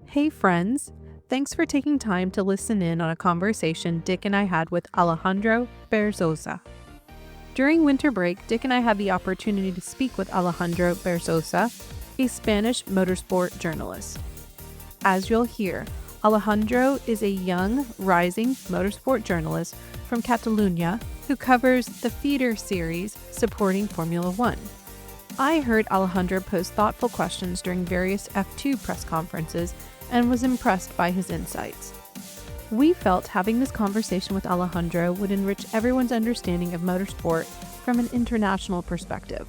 Hey friends, thanks for taking time to listen in on a conversation Dick and I had with Alejandro Berzosa. During winter break, Dick and I had the opportunity to speak with Alejandro Berzosa, a Spanish motorsport journalist. As you'll hear, Alejandro is a young, rising motorsport journalist from Catalunya who covers the feeder series supporting Formula One. I heard Alejandro pose thoughtful questions during various F2 press conferences and was impressed by his insights. We felt having this conversation with Alejandro would enrich everyone's understanding of motorsport from an international perspective.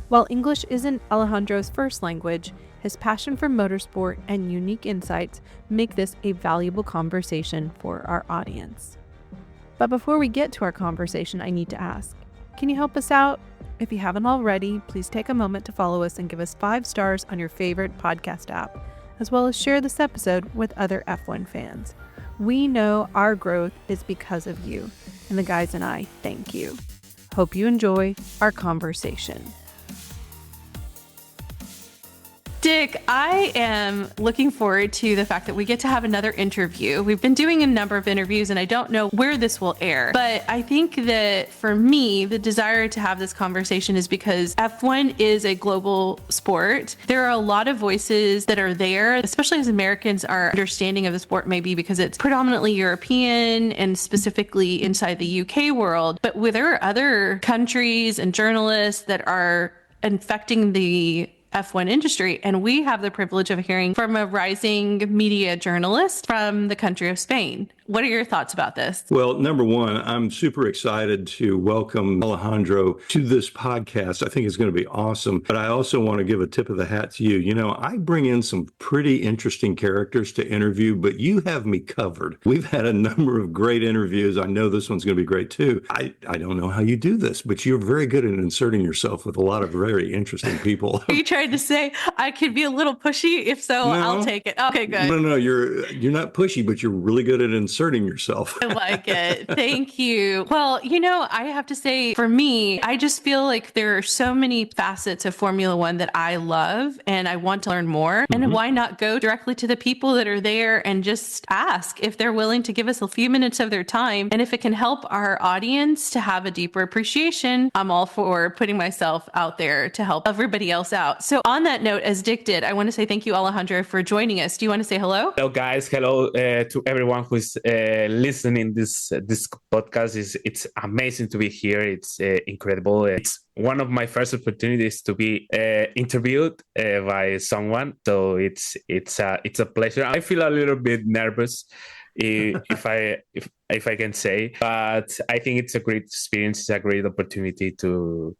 While English isn't Alejandro's first language, his passion for motorsport and unique insights make this a valuable conversation for our audience. But before we get to our conversation, I need to ask, can you help us out? If you haven't already, please take a moment to follow us and give us 5 stars on your favorite podcast app, as well as share this episode with other F1 fans. We know our growth is because of you, and the guys and I thank you. Hope you enjoy our conversation. Dick, I am looking forward to the fact that we get to have another interview. We've been doing a number of interviews and I don't know where this will air, but I think that for me, the desire to have this conversation is because F1 is a global sport. There are a lot of voices that are there, especially as Americans, our understanding of the sport may be because it's predominantly European and specifically inside the UK world. But there are other countries and journalists that are infecting the F1 industry, and we have the privilege of hearing from a rising media journalist from the country of Spain. What are your thoughts about this? Well, number one, I'm super excited to welcome Alejandro to this podcast. I think it's going to be awesome. But I also want to give a tip of the hat to you. You know, I bring in some pretty interesting characters to interview, but you have me covered. We've had a number of great interviews. I know this one's going to be great too. I don't know how you do this, but you're very good at inserting yourself with a lot of very interesting people. Are you trying to say I could be a little pushy? If so, no, I'll take it. Okay, good. No, you're not pushy, but you're really good at inserting yourself. I like it. Thank you. Well, you know, I have to say, for me, I just feel like there are so many facets of Formula One that I love and I want to learn more. And why not go directly to the people that are there and just ask if they're willing to give us a few minutes of their time. And if it can help our audience to have a deeper appreciation, I'm all for putting myself out there to help everybody else out. So on that note, as Dick did, I want to say thank you, Alejandro, for joining us. Do you want to say hello? Hello, guys. Hello to everyone who's listening this podcast. It's amazing to be here. It's incredible. It's one of my first opportunities to be interviewed by someone. So it's a pleasure. I feel a little bit nervous, if I can say, but I think it's a great experience. It's a great opportunity to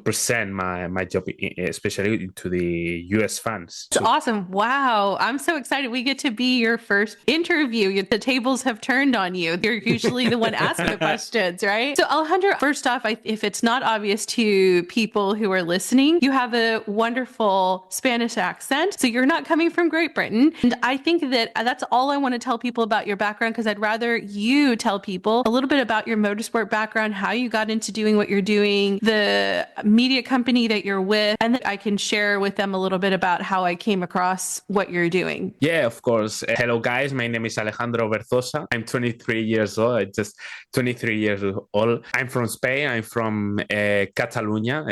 present my job, especially to the US fans. It's awesome. Wow. I'm so excited. We get to be your first interview. The tables have turned on you. You're usually the one asking the questions, right? So Alejandro, first off, if it's not obvious to people who are listening, you have a wonderful Spanish accent. So you're not coming from Great Britain. And I think that that's all I want to tell people about your background, because I'd rather you tell people a little bit about your motorsport background, how you got into doing what you're doing, the media company that you're with, and then I can share with them a little bit about how I came across what you're doing. Yeah, of course. Hello, guys. My name is Alejandro Berzosa. I'm 23 years old. I'm just 23 years old. I'm from Spain. I'm from Catalunya,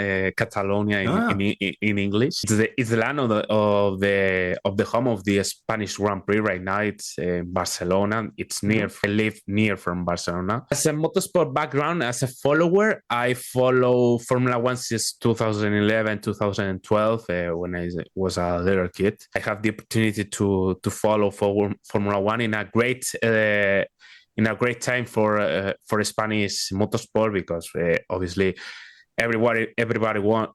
in English. It's the land of the home of the Spanish Grand Prix right now. It's Barcelona. It's near. I live near from Barcelona. As a motorsport background, as a follower, I follow Formula One since 2011, 2012, when I was a little kid. I have the opportunity to follow Formula One in a great time for Spanish motorsport, because obviously everybody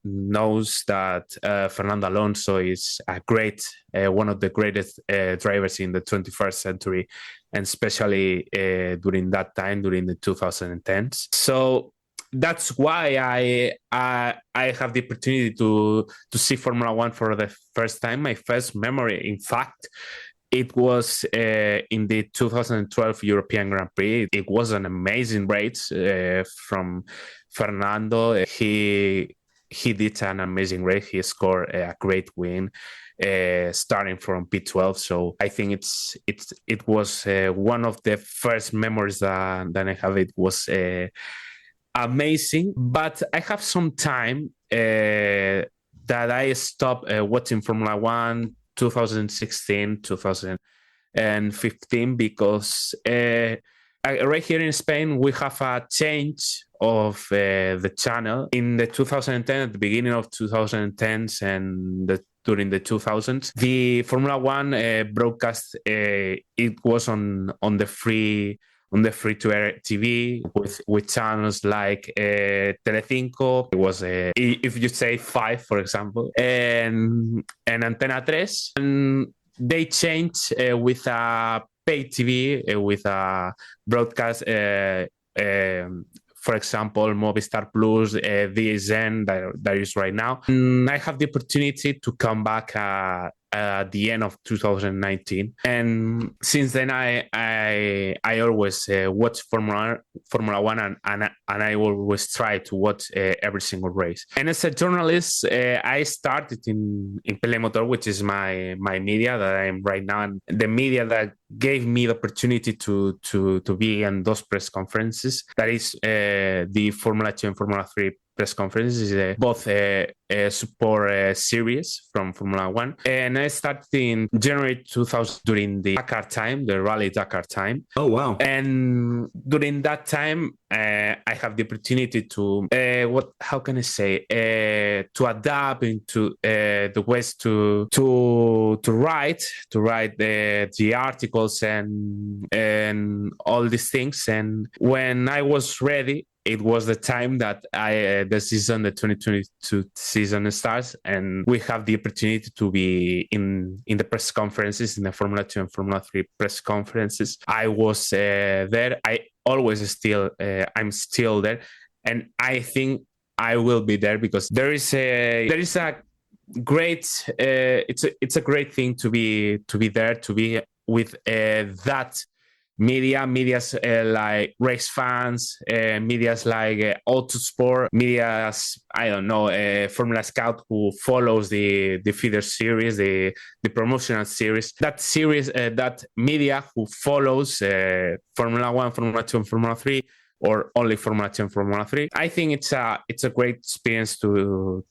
knows that Fernando Alonso is a great one of the greatest drivers in the 21st century, and especially during that time, during the 2010s. So that's why I have the opportunity to see Formula One for the first time. My first memory, in fact, it was in the 2012 European Grand Prix. It was an amazing race from Fernando. He he did an amazing race. He scored a great win, starting from P12. So I think it was one of the first memories that I have. It was amazing. But I have some time that I stopped watching Formula One 2016, 2015 because right here in Spain we have a change of the channel in the 2010, at the beginning of 2010s and during the 2000s. The Formula One broadcast it was on the free to air TV with channels like Telecinco. It was if you say 5, for example, and Antena 3, and they changed with a pay TV with a broadcast. For example, Movistar Plus, DSN that is right now. And I have the opportunity to come back at the end of 2019, and since then I always watch Formula One, and I always try to watch every single race. And as a journalist, I started in Play Motor, which is my media that I am right now, and the media that gave me the opportunity to be in those press conferences. That is the Formula 2 and Formula 3 press conferences, both support series from Formula One. And I started in January 2000 during the Dakar time, the Rally Dakar time. Oh, wow. And during that time, I have the opportunity to, how can I say, to adapt into the ways to write the articles and all these things. And when I was ready, it was the time that the 2022 season starts, and we have the opportunity to be in the press conferences, in the Formula 2 and Formula 3 press conferences. I was there. I'm still there, and I think I will be there because there is a great. It's a great thing to be there, to be with that. Medias like race fans, medias like Autosport, medias, I don't know, Formula Scout, who follows the feeder series, the promotional series. That series, that media who follows Formula 1, Formula 2, and Formula 3, or only Formula 2 and Formula 3. I think it's a great experience to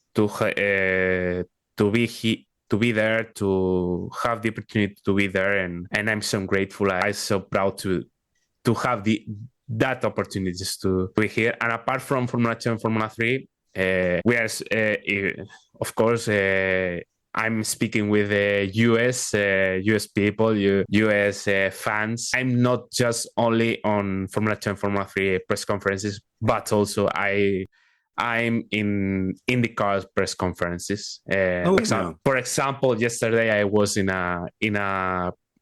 be there, to have the opportunity to be there, and I'm so grateful. I'm so proud to have that opportunities to be here. And apart from Formula 2 and Formula 3, we are, of course, I'm speaking with US people, US fans. I'm not just only on Formula 2 and Formula 3 press conferences, but also I'm in IndyCar press conferences. For example, yesterday I was in a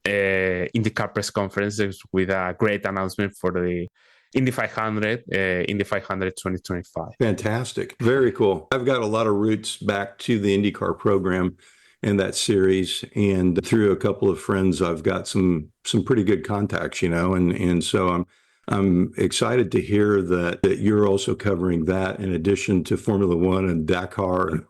IndyCar press conference with a great announcement for the Indy 500 2025. Fantastic. Very cool. I've got a lot of roots back to the IndyCar program and that series, and through a couple of friends, I've got some pretty good contacts, and so I'm excited to hear that you're also covering that in addition to Formula One and Dakar.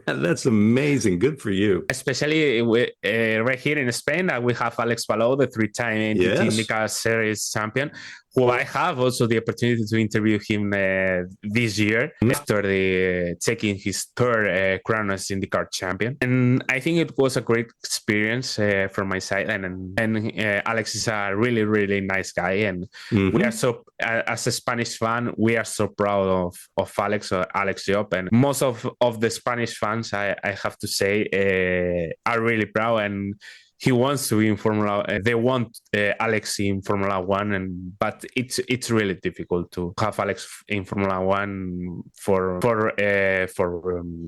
That's amazing. Good for you. Especially right here in Spain, we have Alex Palou, the 3-time IndyCar Series champion, who I have also the opportunity to interview him this year after taking his third crown as IndyCar champion. And I think it was a great experience from my side. And Alex is a really, really nice guy. And we are so, as a Spanish fan, we are so proud of Alex Job. And most of the Spanish fans, I have to say, are really proud. And he wants to be in Formula. They want Alex in Formula One, but it's really difficult to have Alex in Formula One for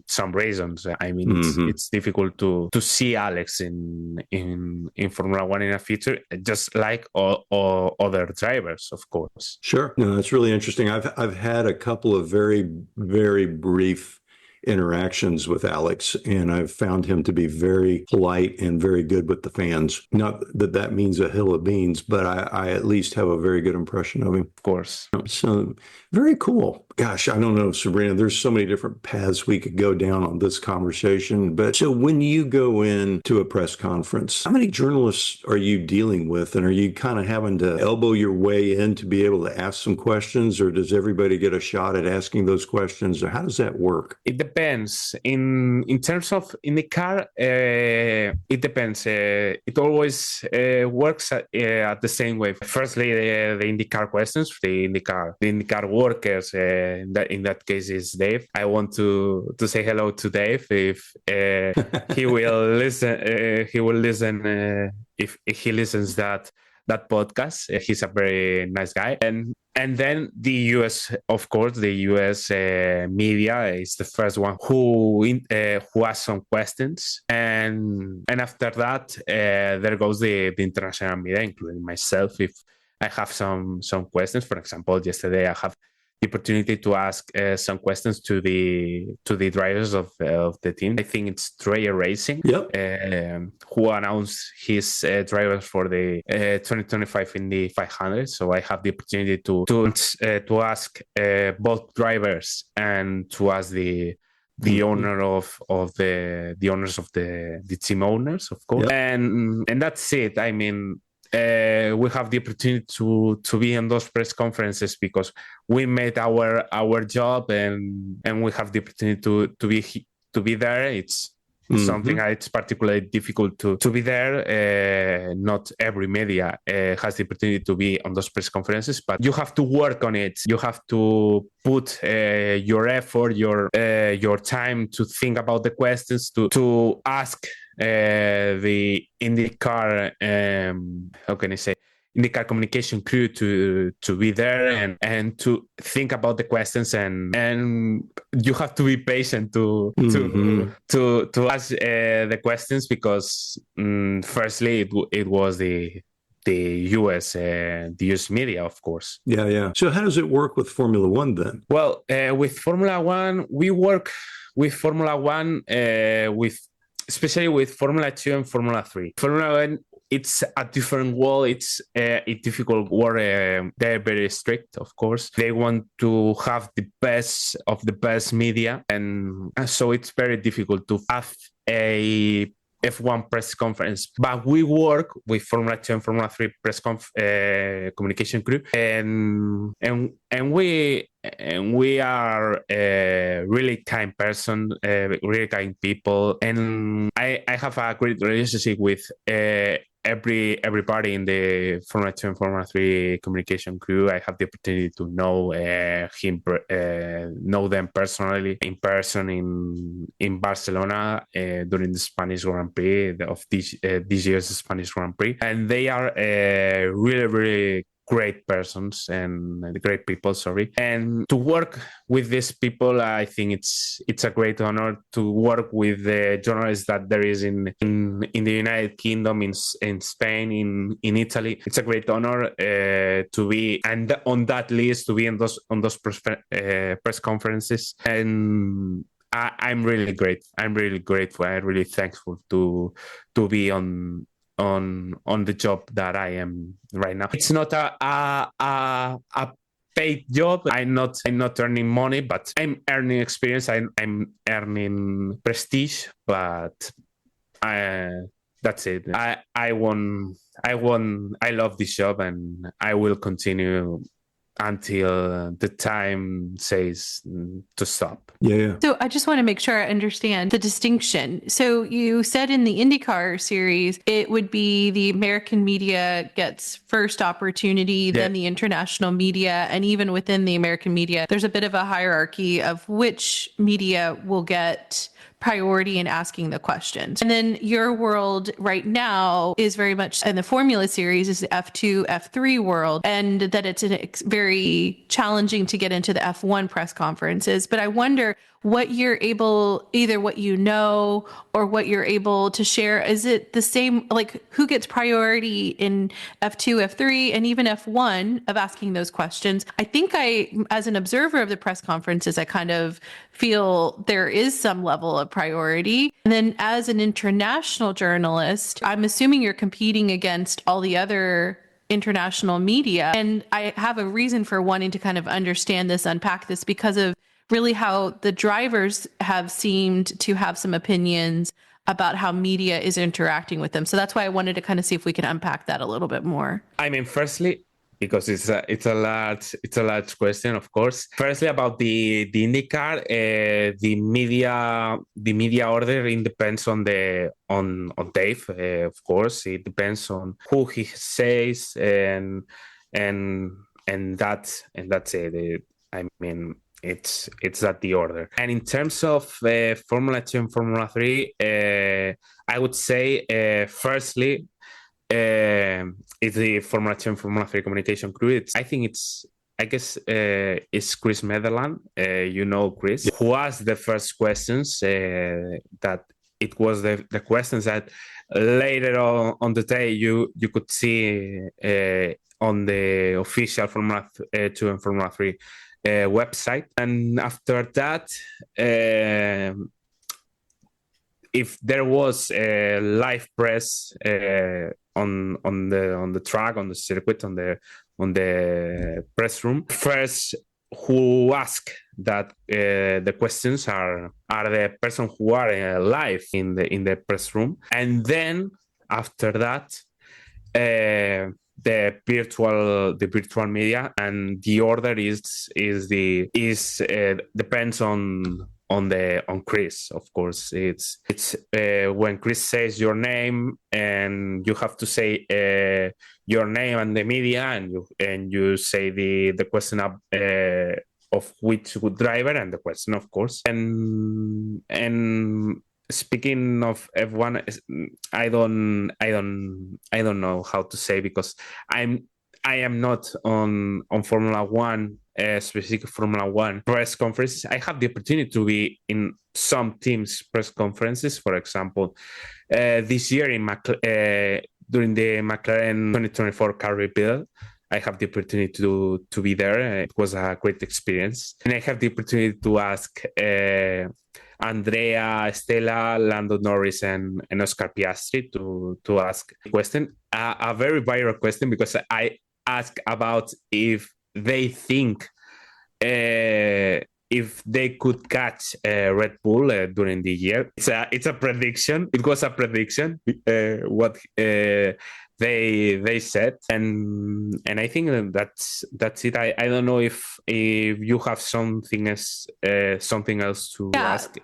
some reasons. I mean, it's difficult to see Alex in Formula One in the future, just like all other drivers, of course. Sure, no, that's really interesting. I've had a couple of very, very brief interactions with Alex, and I've found him to be very polite and very good with the fans. Not that means a hill of beans, but I at least have a very good impression of him. Of course. So very cool. Gosh, I don't know, Sabrina. There's so many different paths we could go down on this conversation. But so when you go into a press conference, how many journalists are you dealing with? And are you kind of having to elbow your way in to be able to ask some questions? Or does everybody get a shot at asking those questions? Or how does that work? It depends. In terms of IndyCar, it depends. It always works at the same way. Firstly, the IndyCar questions, the IndyCar workers. In that case, is Dave. I want to say hello to Dave. If he will listen, if he listens that podcast. He's a very nice guy. And then the US, of course, the US media is the first one who asks some questions, and after that there goes the international media, including myself. If I have some questions, for example, yesterday I have the opportunity to ask some questions to the drivers of the team. I think it's Dreyer Racing, who announced his drivers for the 2025 Indy 500. So I have the opportunity to ask both drivers and to ask the owner of the owners of the team owners, of course, and that's it. I mean, we have the opportunity to be in those press conferences because we made our job, and we have the opportunity to be there. It's something it's particularly difficult to be there. Not every media has the opportunity to be on those press conferences, but you have to work on it. You have to put your effort, your time to think about the questions, to ask the IndyCar, how can I say, IndyCar communication crew to be there and to think about the questions, and you have to be patient to ask the questions because firstly it was the US media, of course. Yeah. So how does it work with Formula One then? Well, with Formula One, we work with Formula One especially with Formula 2 and Formula 3. Formula 1, it's a different world. It's a difficult world. They're very strict, of course. They want to have the best of the best media. And so it's very difficult to have a F1 press conference. But we work with Formula 2 and Formula 3 press communication crew. And we are really kind person, really kind people, and I have a great relationship with everybody in the Formula 2 and Formula 3 communication crew. I have the opportunity to know know them personally, in person in Barcelona during the Spanish Grand Prix of this year's Spanish Grand Prix, and they are really, really great persons and great people, and to work with these people, I think it's a great honor to work with the journalists that there is in the United Kingdom, in Spain, in Italy. It's a great honor to be and on that list, to be on those press conferences, and I'm really grateful. I'm really thankful to be on the job that I am right now. It's not a paid job. I'm not earning money, but I'm earning experience. I'm earning prestige. But that's it. I love this job, and I will continue until the time says to stop. Yeah. So I just want to make sure I understand the distinction. So you said in the IndyCar series, it would be the American media gets first opportunity, then the international media, and even within the American media, there's a bit of a hierarchy of which media will get priority in asking the questions. And then your world right now is very much, and the Formula Series is the F2, F3 world, and that it's very challenging to get into the F1 press conferences. But I wonder what you're able, either what you know or what you're able to share. Is it the same, like who gets priority in F2, F3, and even F1 of asking those questions? I think as an observer of the press conferences, I kind of feel there is some level of priority. And then as an international journalist, I'm assuming you're competing against all the other international media. And I have a reason for wanting to kind of understand this, unpack this, because of really how the drivers have seemed to have some opinions about how media is interacting with them. So that's why I wanted to kind of see if we could unpack that a little bit more. I mean, firstly, because it's a large question, of course. Firstly, about the IndyCar, the media order depends on Dave. Of course, it depends on who he says, and that's it. I mean, it's that the order. And in terms of Formula 2 and Formula 3, I would say firstly, it's the Formula 2 and Formula 3 communication crew. I guess it's Chris Netherland. You know Chris, who asked the first questions. That it was the questions that later on the day you could see on the official Formula 2 and Formula 3 website. And after that, if there was a live press on the track, on the circuit, on the press room, first who ask that the questions are the person who are live in the press room, and then after that the virtual media, and the order depends on Chris. Of course, it's when Chris says your name, and you have to say your name and the media, and you say the question of which driver and the question, of course. And speaking of F1, I don't know how to say, because I am not on Formula One, specific Formula One press conferences. I have the opportunity to be in some teams' press conferences. For example, this year during the McLaren 2024 car rebuild, I have the opportunity to be there. It was a great experience, and I have the opportunity to ask Andrea, Stella, Lando Norris, and Oscar Piastri to ask a question, a very viral question, because I asked about if they think if they could catch Red Bull during the year. It's a prediction. It was a prediction. What they said, and I think that's it. I don't know if you have something else to ask.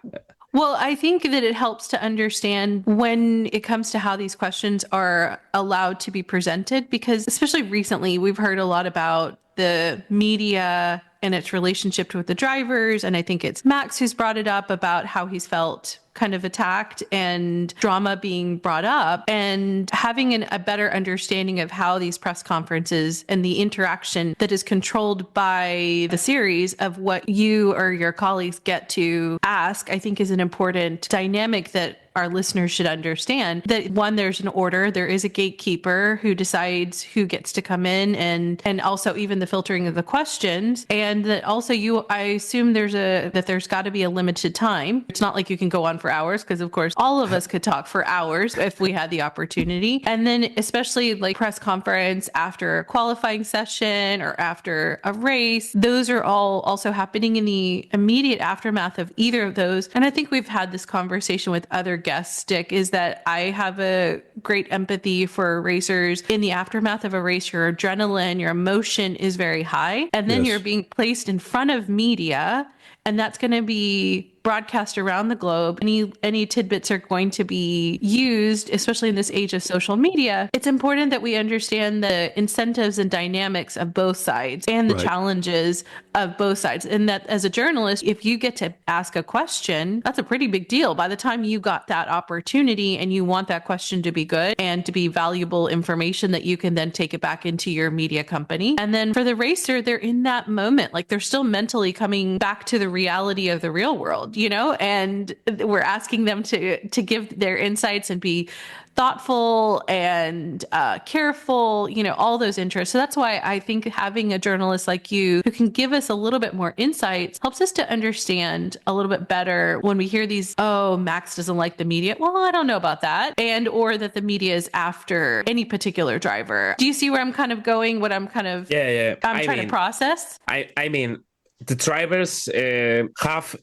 Well, I think that it helps to understand when it comes to how these questions are allowed to be presented, because especially recently, we've heard a lot about the media and its relationship with the drivers. And I think it's Max who's brought it up about how he's felt kind of attacked and drama being brought up, and having a better understanding of how these press conferences and the interaction that is controlled by the series of what you or your colleagues get to ask, I think is an important dynamic that our listeners should understand. That one, there's an order, there is a gatekeeper who decides who gets to come in, and also even the filtering of the questions, and that also I assume there's got to be a limited time. It's not like you can go on for hours, because of course all of us could talk for hours if we had the opportunity. And then especially like press conference after a qualifying session or after a race, those are all also happening in the immediate aftermath of either of those. And I think we've had this conversation with other guests, Dick, is that I have a great empathy for racers. In the aftermath of a race, your adrenaline, your emotion is very high, and then you're being placed in front of media, and that's going to be broadcast around the globe. Any tidbits are going to be used, especially in this age of social media. It's important that we understand the incentives and dynamics of both sides and the challenges of both sides. And that as a journalist, if you get to ask a question, that's a pretty big deal. By the time you got that opportunity and you want that question to be good and to be valuable information that you can then take it back into your media company. And then for the racer, they're in that moment, like they're still mentally coming back to the reality of the real world. and we're asking them to give their insights and be thoughtful and careful, all those interests. So that's why I think having a journalist like you who can give us a little bit more insights helps us to understand a little bit better when we hear these, oh, Max doesn't like the media. Well, I don't know about that. And or that the media is after any particular driver. Do you see where I'm kind of going? What I'm kind of I'm trying to process? I mean, the drivers have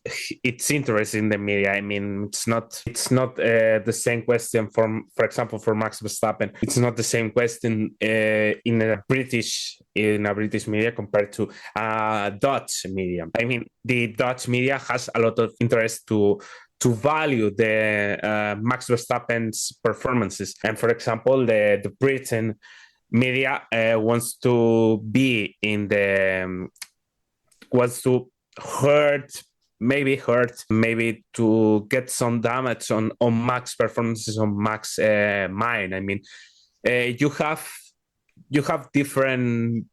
its interest in the media. I mean, it's not the same question for example, for Max Verstappen. It's not the same question in a British media compared to Dutch media. I mean, the Dutch media has a lot of interest to value the Max Verstappen's performances, and for example, the Britain media wants to be in the was to hurt, maybe to get some damage on Max performances, on Max mind. I mean, you have different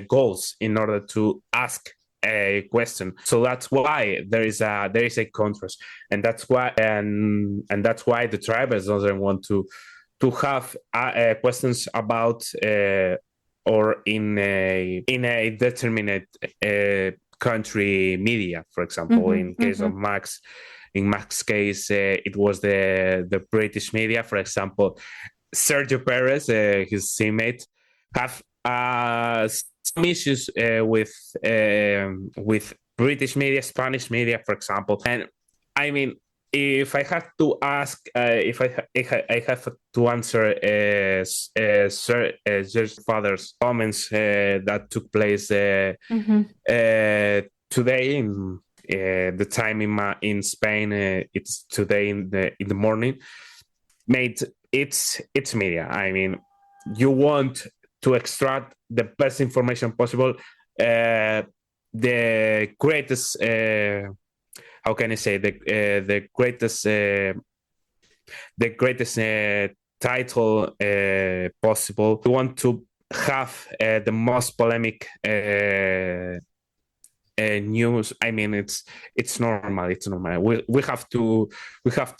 goals in order to ask a question. So that's why there is a contrast, and that's why the drivers doesn't want to have questions about or in a determined country media. For example, in case of Max, in Max's case, it was the British media. For example, Sergio Perez, his teammate, have some issues with British media, Spanish media, for example. And I mean, if I have to ask, if I have to answer Sergio's father's comments that took place today in the time in Spain, it's today in the morning. Mate, it's media. I mean, you want to extract the best information possible, the greatest. How can I say the greatest title possible? We want to have the most polemic news. I mean, it's normal. It's normal. We have to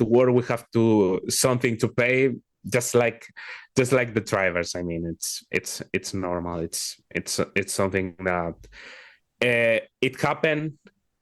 work. We have to something to pay. Just like the drivers. I mean, it's normal. It's something that it happened.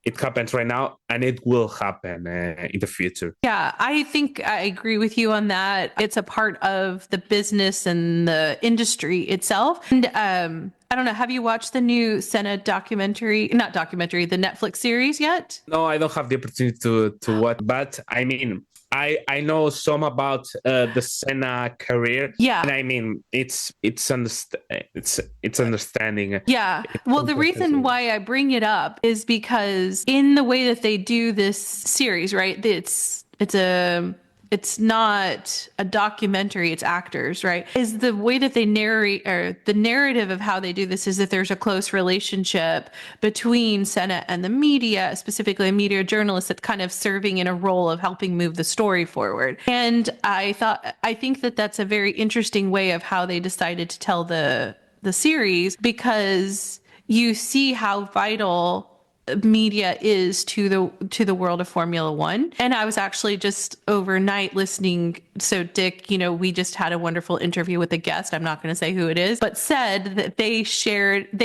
It happens right now, and it will happen in the future. Yeah, I think I agree with you on that. It's a part of the business and the industry itself. And I don't know, have you watched the new Senna the Netflix series yet? No, I don't have the opportunity to watch, but I mean, I know some about the Senna career. Yeah, and I mean, it's understanding. Yeah. Well, the reason why I bring it up is because in the way that they do this series, right? It's not a documentary, it's actors, right? Is the way that they narrate, or the narrative of how they do this, is that there's a close relationship between Senna and the media, specifically a media journalist that's kind of serving in a role of helping move the story forward. And I think that that's a very interesting way of how they decided to tell the series, because you see how vital media is to the world of Formula One. And I was actually just overnight listening. So Dick, we just had a wonderful interview with a guest. I'm not going to say who it is, but said that they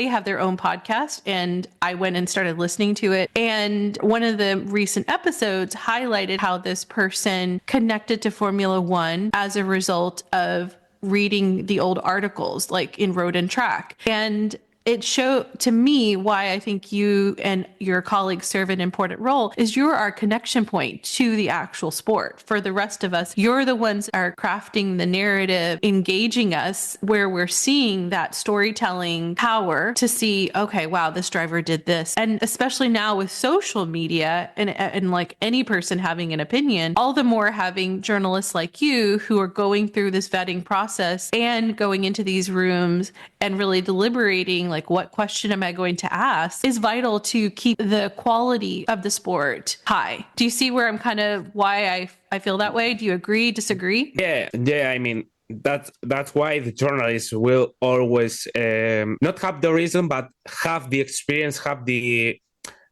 have their own podcast, and I went and started listening to it. And one of the recent episodes highlighted how this person connected to Formula One as a result of reading the old articles, like in Road and Track. And it showed to me why I think you and your colleagues serve an important role, is you're our connection point to the actual sport. For the rest of us, you're the ones that are crafting the narrative, engaging us where we're seeing that storytelling power to see, okay, wow, this driver did this. And especially now with social media and like any person having an opinion, all the more having journalists like you who are going through this vetting process and going into these rooms and really deliberating, like, what question am I going to ask, is vital to keep the quality of the sport high. Do you see where I'm kind of why I feel that way? Do you agree, disagree? Yeah. I mean, that's why the journalists will always not have the reason, but have the experience, have the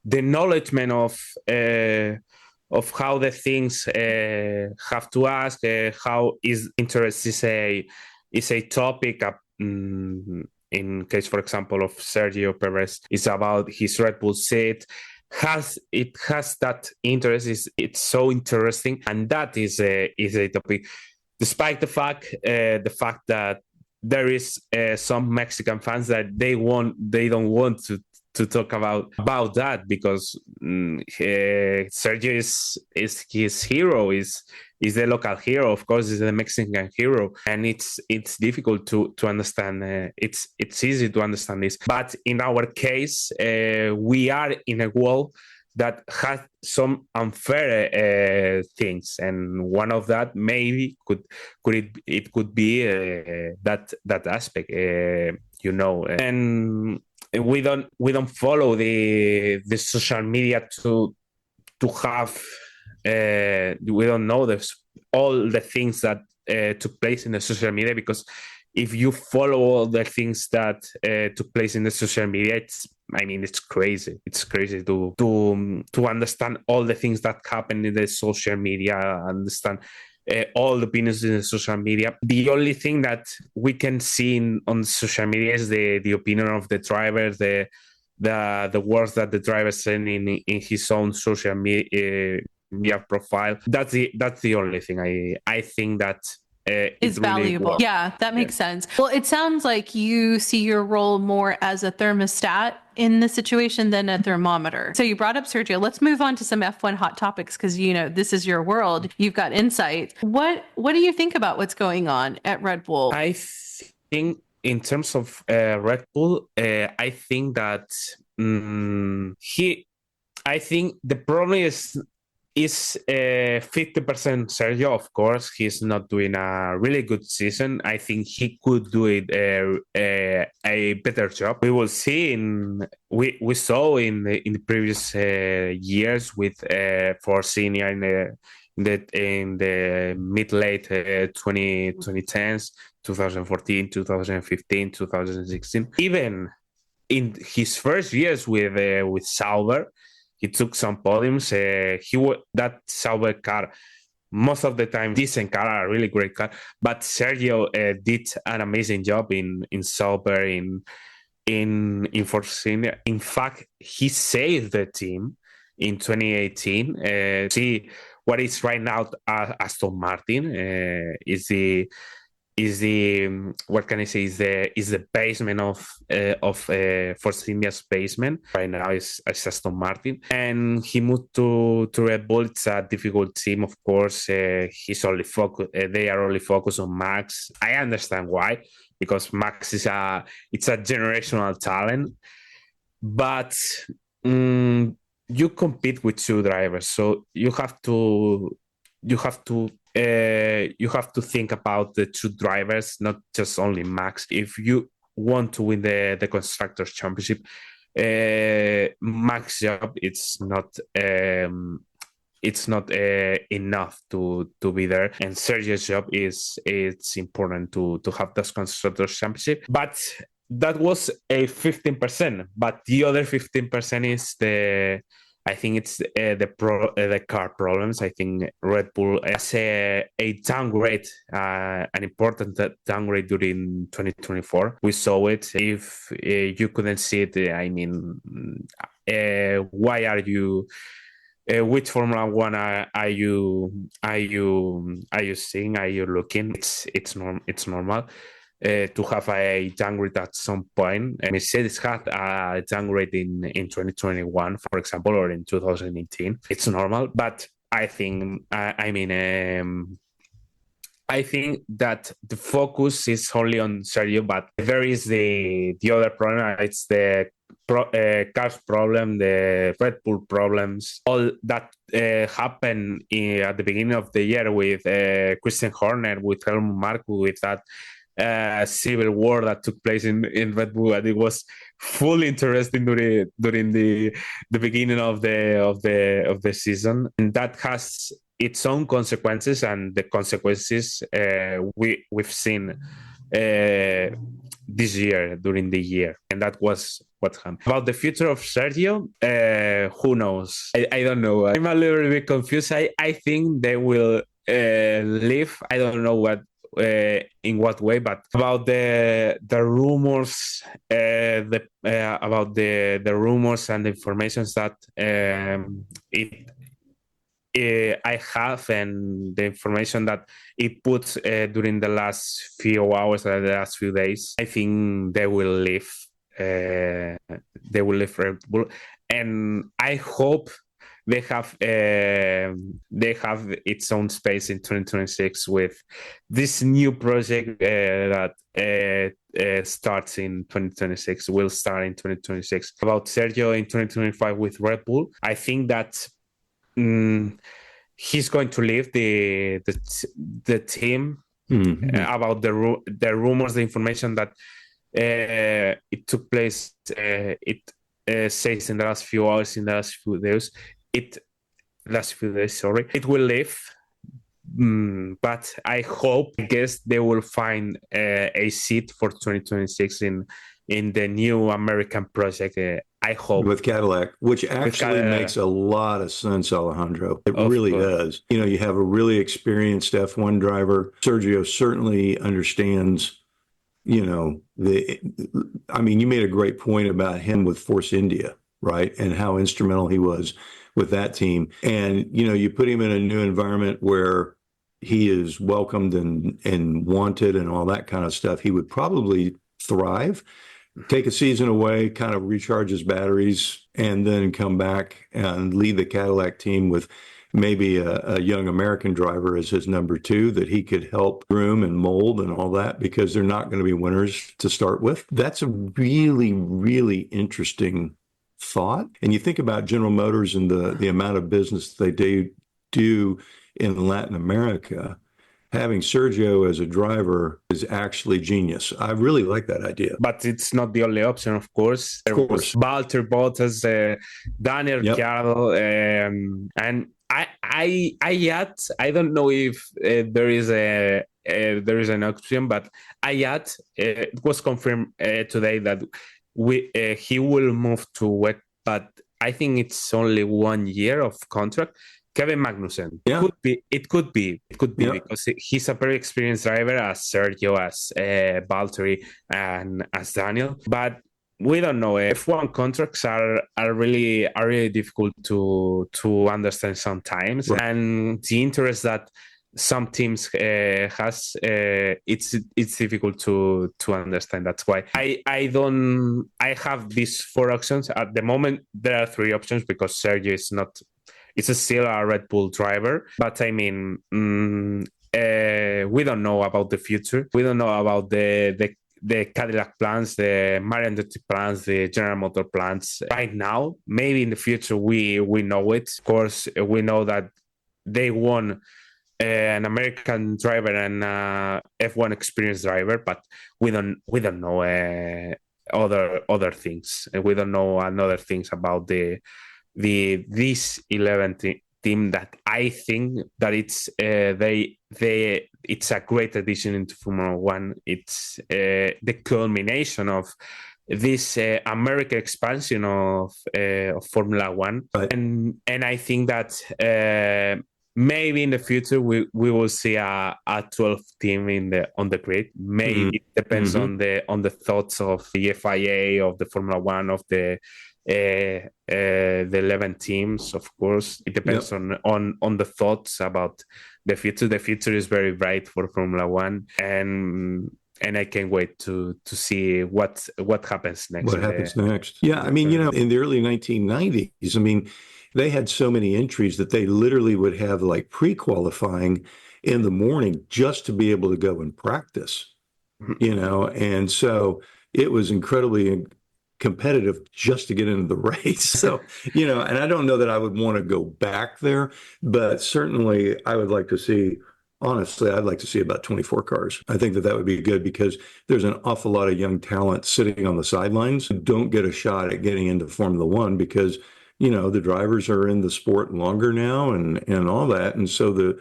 the acknowledgement of how the things have to ask, how is interest is a topic. In case, for example, of Sergio Perez, is about his Red Bull seat. Has that interest? It's so interesting, and that is a topic. Despite the fact that there is some Mexican fans that they don't want to talk about that, because Sergio is his hero, is the local hero. Of course, is the Mexican hero, and it's difficult to understand. It's easy to understand this, but in our case, we are in a world that has some unfair things, and one of that maybe could be that aspect, and we don't follow the social media to have. We don't know all the things that took place in the social media, because if you follow all the things that took place in the social media, it's crazy. It's crazy to understand all the things that happen in the social media, understand all the opinions in the social media. The only thing that we can see on social media is the opinion of the driver, the words that the driver sent in his own social media profile. That's the only thing I think that is valuable. Really, yeah, that makes sense. Well, it sounds like you see your role more as a thermostat in the situation than a thermometer. So you brought up Sergio. Let's move on to some F1 hot topics, because this is your world. You've got insight. What do you think about what's going on at Red Bull? I think in terms of Red Bull, I think that I think the problem is 50% Sergio. Of course, he's not doing a really good season. I think he could do it a better job. We will see. We saw in the previous years with Force India in the mid-late 2010s, 2014, 2015, 2016. Even in his first years with Sauber, he took some podiums. That Sauber car, most of the time, decent car, a really great car. But Sergio did an amazing job in Sauber, in Force India. In fact, he saved the team in 2018. See what is right now Aston Martin is the what can I say is the basement of Force India's basement right now is Aston Martin, and he moved to Red Bull. It's a difficult team, of course. He's only focused. They are only focused on Max. I understand why, because Max is a generational talent, but you compete with two drivers, so you have to think about the two drivers, not just only Max. If you want to win the Constructors' Championship, Max's job it's not enough to be there, and Sergio's job it's important to have this Constructors' Championship. But that was a 15%, but the other 15% is I think it's the car problems. I think Red Bull has a downgrade, an important downgrade during 2024. We saw it. If you couldn't see it, why are you? Which Formula One are you seeing? Are you looking? It's normal. To have a downgrade at some point. Mercedes had a downgrade in 2021, for example, or in 2018. It's normal, but I think I think that the focus is only on Sergio, but there is the other problem. It's the cars problem, the Red Bull problems, all that happened at the beginning of the year with Christian Horner, with Helmut Marko, with that civil war that took place in Red Bull, and it was fully interesting during the beginning of the season, and that has its own consequences, and the consequences we've seen this year, during the year. And that was what happened. About the future of Sergio, who knows? I don't know. I'm a little bit confused. I think they will leave. I don't know in what way, but about the rumors, about the rumors and the information that I have, and the information that it puts during the last few hours or the last few days, I think they will leave. They will leave Red Bull, and I hope they have its own space in 2026 with this new project that starts in 2026. Will start in 2026. About Sergio in 2025 with Red Bull, I think that he's going to leave the team. Mm-hmm. About the rumors, the information that it took place, it says in the last few hours, in the last few days, it will leave. But I guess they will find a seat for 2026 in the new American project. I hope with Cadillac, which actually makes a lot of sense, Alejandro. It really does. You know, you have a really experienced F1 driver. Sergio certainly understands. You know, you made a great point about him with Force India, right? And how instrumental he was with that team. And, you know, you put him in a new environment where he is welcomed and wanted and all that kind of stuff. He would probably thrive, take a season away, kind of recharge his batteries, and then come back and lead the Cadillac team with maybe a young American driver as his number two that he could help groom and mold and all that, because they're not going to be winners to start with. That's a really, really interesting thought. And you think about General Motors and the amount of business they do in Latin America. Having Sergio as a driver is actually genius. I really like that idea. But it's not the only option, of course. There was Valtteri Bottas, Daniel Ricciardo, and I don't know if there is an option, but it was confirmed today that he will move to WEC, but I think it's only 1 year of contract. Kevin Magnussen. Yeah. It could be because he's a very experienced driver, as Sergio, as Valtteri, and as Daniel. But we don't know. F1 contracts are really difficult to understand sometimes, right. And the interest that some teams has, it's difficult to understand. That's why I have these 4 options at the moment. There are 3 options because Sergio is not. It's still a Red Bull driver, but I mean, we don't know about the future. We don't know about the Cadillac plans, the Marian plans, the General Motor plans. Right now, maybe in the future, we know it. Of course, we know that they won an American driver and F1 experienced driver, but we don't know other things. We don't know other things about this 11 team that I think that it's it's a great addition into Formula One. It's the culmination of this American expansion of Formula One, right. And I think that maybe in the future we will see a 12th team on the grid. Maybe it depends on the thoughts of the FIA, of the Formula One, of the 11 teams. Of course, it depends on the thoughts about the future. The future is very bright for Formula One, and I can't wait to see what happens next. What happens next? Yeah, I mean, in the early 1990s, I mean, they had so many entries that they literally would have like pre-qualifying in the morning just to be able to go and practice, and so it was incredibly competitive just to get into the race. So, and I don't know that I would want to go back there, but certainly I would like to see, honestly, I'd like to see about 24 cars. I think that would be good because there's an awful lot of young talent sitting on the sidelines who don't get a shot at getting into Formula One because, the drivers are in the sport longer now and all that. And so the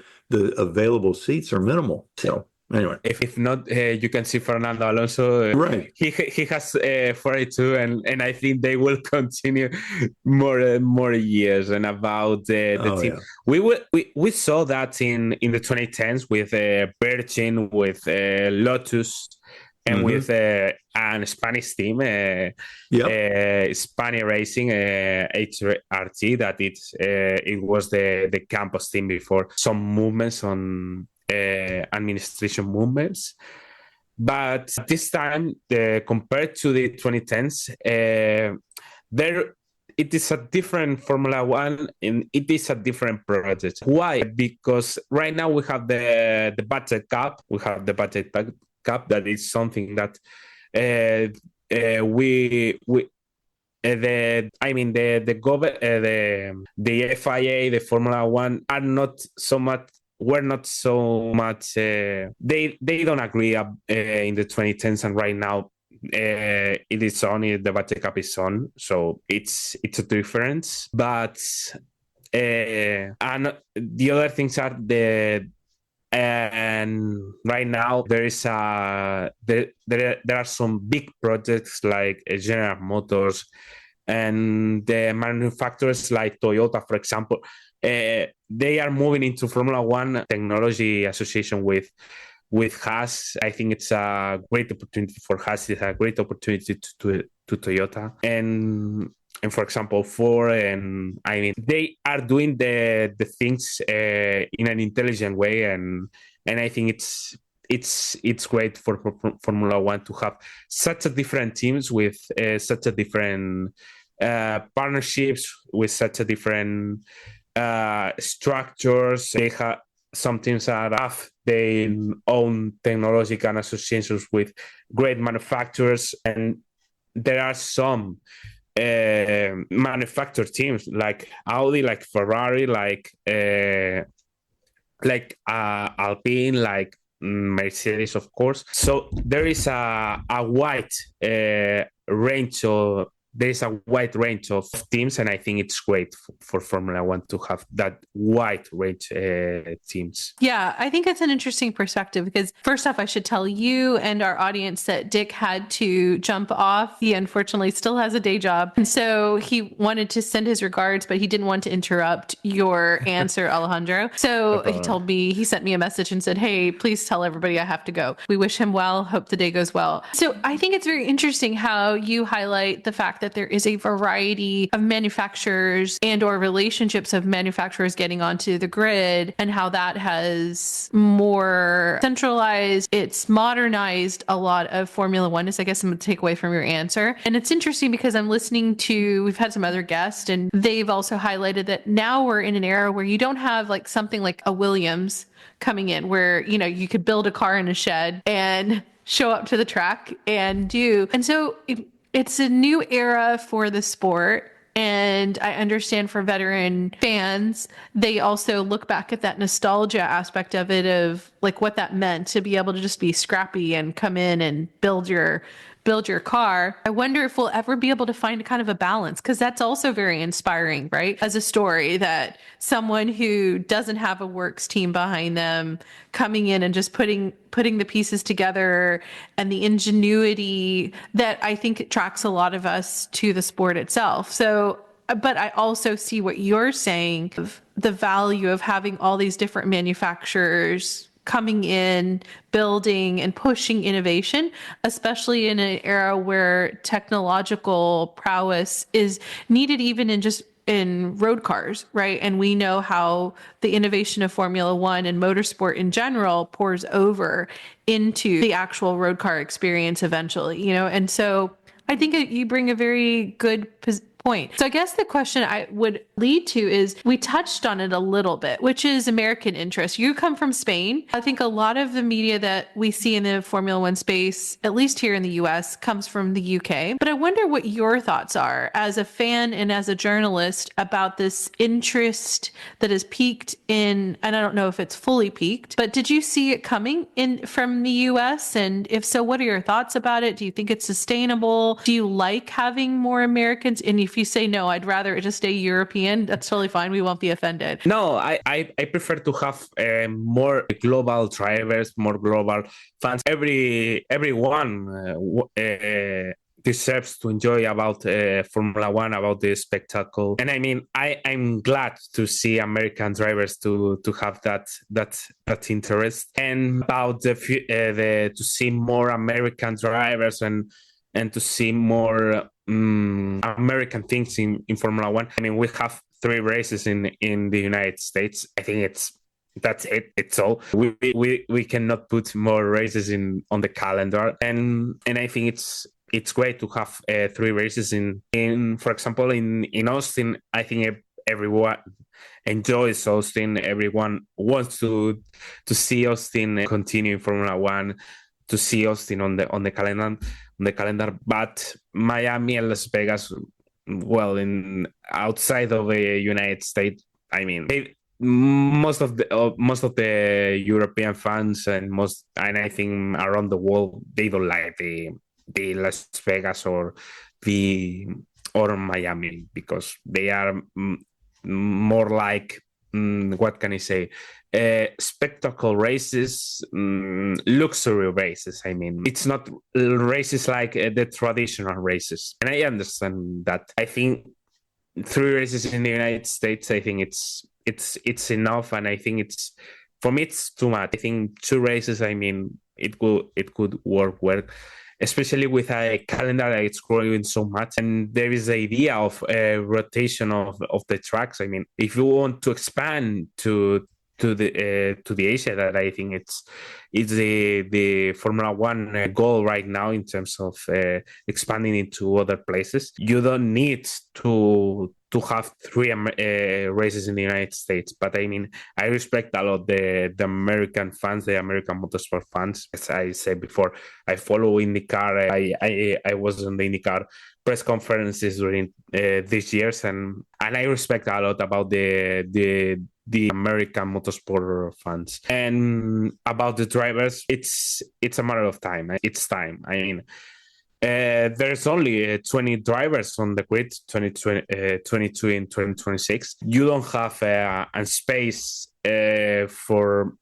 available seats are minimal. So Anyway, if not, you can see Fernando Alonso. Right. He has 42, and I think they will continue more years. And about the team, we saw that in the 2010s with Virgin, with Lotus, and with an Spanish team, Spanish Racing, HRT, that it was the campus team before some movements on administration movements. But this time, compared to the 2010s, it is a different Formula One, and it is a different project. Why? Because right now we have the budget cap. We have the budget cap. That is something that the FIA, the Formula One are not so much. Were not so much. They don't agree in the 2010s, and right now it is on. The budget cap is on, so it's a difference. But and the other things are and right now there is there are some big projects like General Motors and the manufacturers like Toyota, for example. They are moving into Formula One technology association with Haas. I think it's a great opportunity for Haas. It's a great opportunity to Toyota and for example Ford. And I mean, they are doing the things in an intelligent way, and I think it's great for Formula One to have such a different teams with such a different partnerships, with such a different structures. They have some teams that have their own technological associations with great manufacturers, and there are some manufacturer teams like Audi, like Ferrari, like Alpine, like Mercedes, of course. So there is a wide range of teams, and I think it's great for Formula One to have that wide range teams. Yeah, I think it's an interesting perspective because first off, I should tell you and our audience that Dick had to jump off. He unfortunately still has a day job. And so he wanted to send his regards, but he didn't want to interrupt your answer, Alejandro. So he sent me a message and said, hey, please tell everybody I have to go. We wish him well. Hope the day goes well. So I think it's very interesting how you highlight the fact that there is a variety of manufacturers and or relationships of manufacturers getting onto the grid, and how that has more centralized, it's modernized a lot of Formula One is, I guess, I'm going to take away from your answer. And it's interesting because I'm listening to, we've had some other guests and they've also highlighted that now we're in an era where you don't have like something like a Williams coming in where, you know, you could build a car in a shed and show up to the track and do. And so it's a new era for the sport. And I understand for veteran fans, they also look back at that nostalgia aspect of it, of like what that meant to be able to just be scrappy and come in and build your car. I wonder if we'll ever be able to find kind of a balance, because that's also very inspiring, right? As a story that someone who doesn't have a works team behind them coming in and just putting the pieces together, and the ingenuity that I think attracts a lot of us to the sport itself. So, but I also see what you're saying of the value of having all these different manufacturers coming in, building and pushing innovation, especially in an era where technological prowess is needed even in road cars, right? And we know how the innovation of Formula One and motorsport in general pours over into the actual road car experience eventually, you know? And so I think you bring a very good point. So I guess the question I would lead to is, we touched on it a little bit, which is American interest. You come from Spain. I think a lot of the media that we see in the Formula One space, at least here in the US, comes from the UK. But I wonder what your thoughts are as a fan and as a journalist about this interest that has peaked in, and I don't know if it's fully peaked, but did you see it coming in from the US? And if so, what are your thoughts about it? Do you think it's sustainable? Do you like having more Americans? And if you say no, I'd rather it just stay European, that's totally fine. We won't be offended. No, I prefer to have more global drivers, more global fans. Everyone deserves to enjoy about Formula One, about the spectacle. And I mean, I'm glad to see American drivers to have that interest, and about to see more American drivers and to see more American things in Formula One. I mean, we have 3 races in the United States. I think that's it. It's all. We cannot put more races on the calendar, and I think it's great to have 3 races in for example in Austin. I think everyone enjoys Austin. Everyone wants to see Austin continue in Formula One, to see Austin on the calendar. But Miami and Las Vegas, well, in outside of the United States, I mean, most of the European fans and I think around the world, they don't like the Las Vegas or Miami, because they are more like what can I say, spectacle races, luxury races. I mean, it's not races like the traditional races, and I understand that. I think 3 races in the United States, I think it's enough, and I think for me it's too much. I think 2 races, I mean, it could work well, especially with a calendar that it's growing so much. And there is the idea of rotation of the tracks. I mean, if you want to expand to the Asia, that I think it's the Formula One goal right now in terms of expanding into other places. You don't need to have 3 races in the United States. But I mean, I respect a lot the American fans, the American motorsport fans. As I said before, I follow IndyCar. I was on the IndyCar press conferences during these years, and I respect a lot about the American motorsport fans. And about the drivers, it's a matter of time. It's time. I mean, there's only 20 drivers on the grid, 22 in 2026. You don't have a space for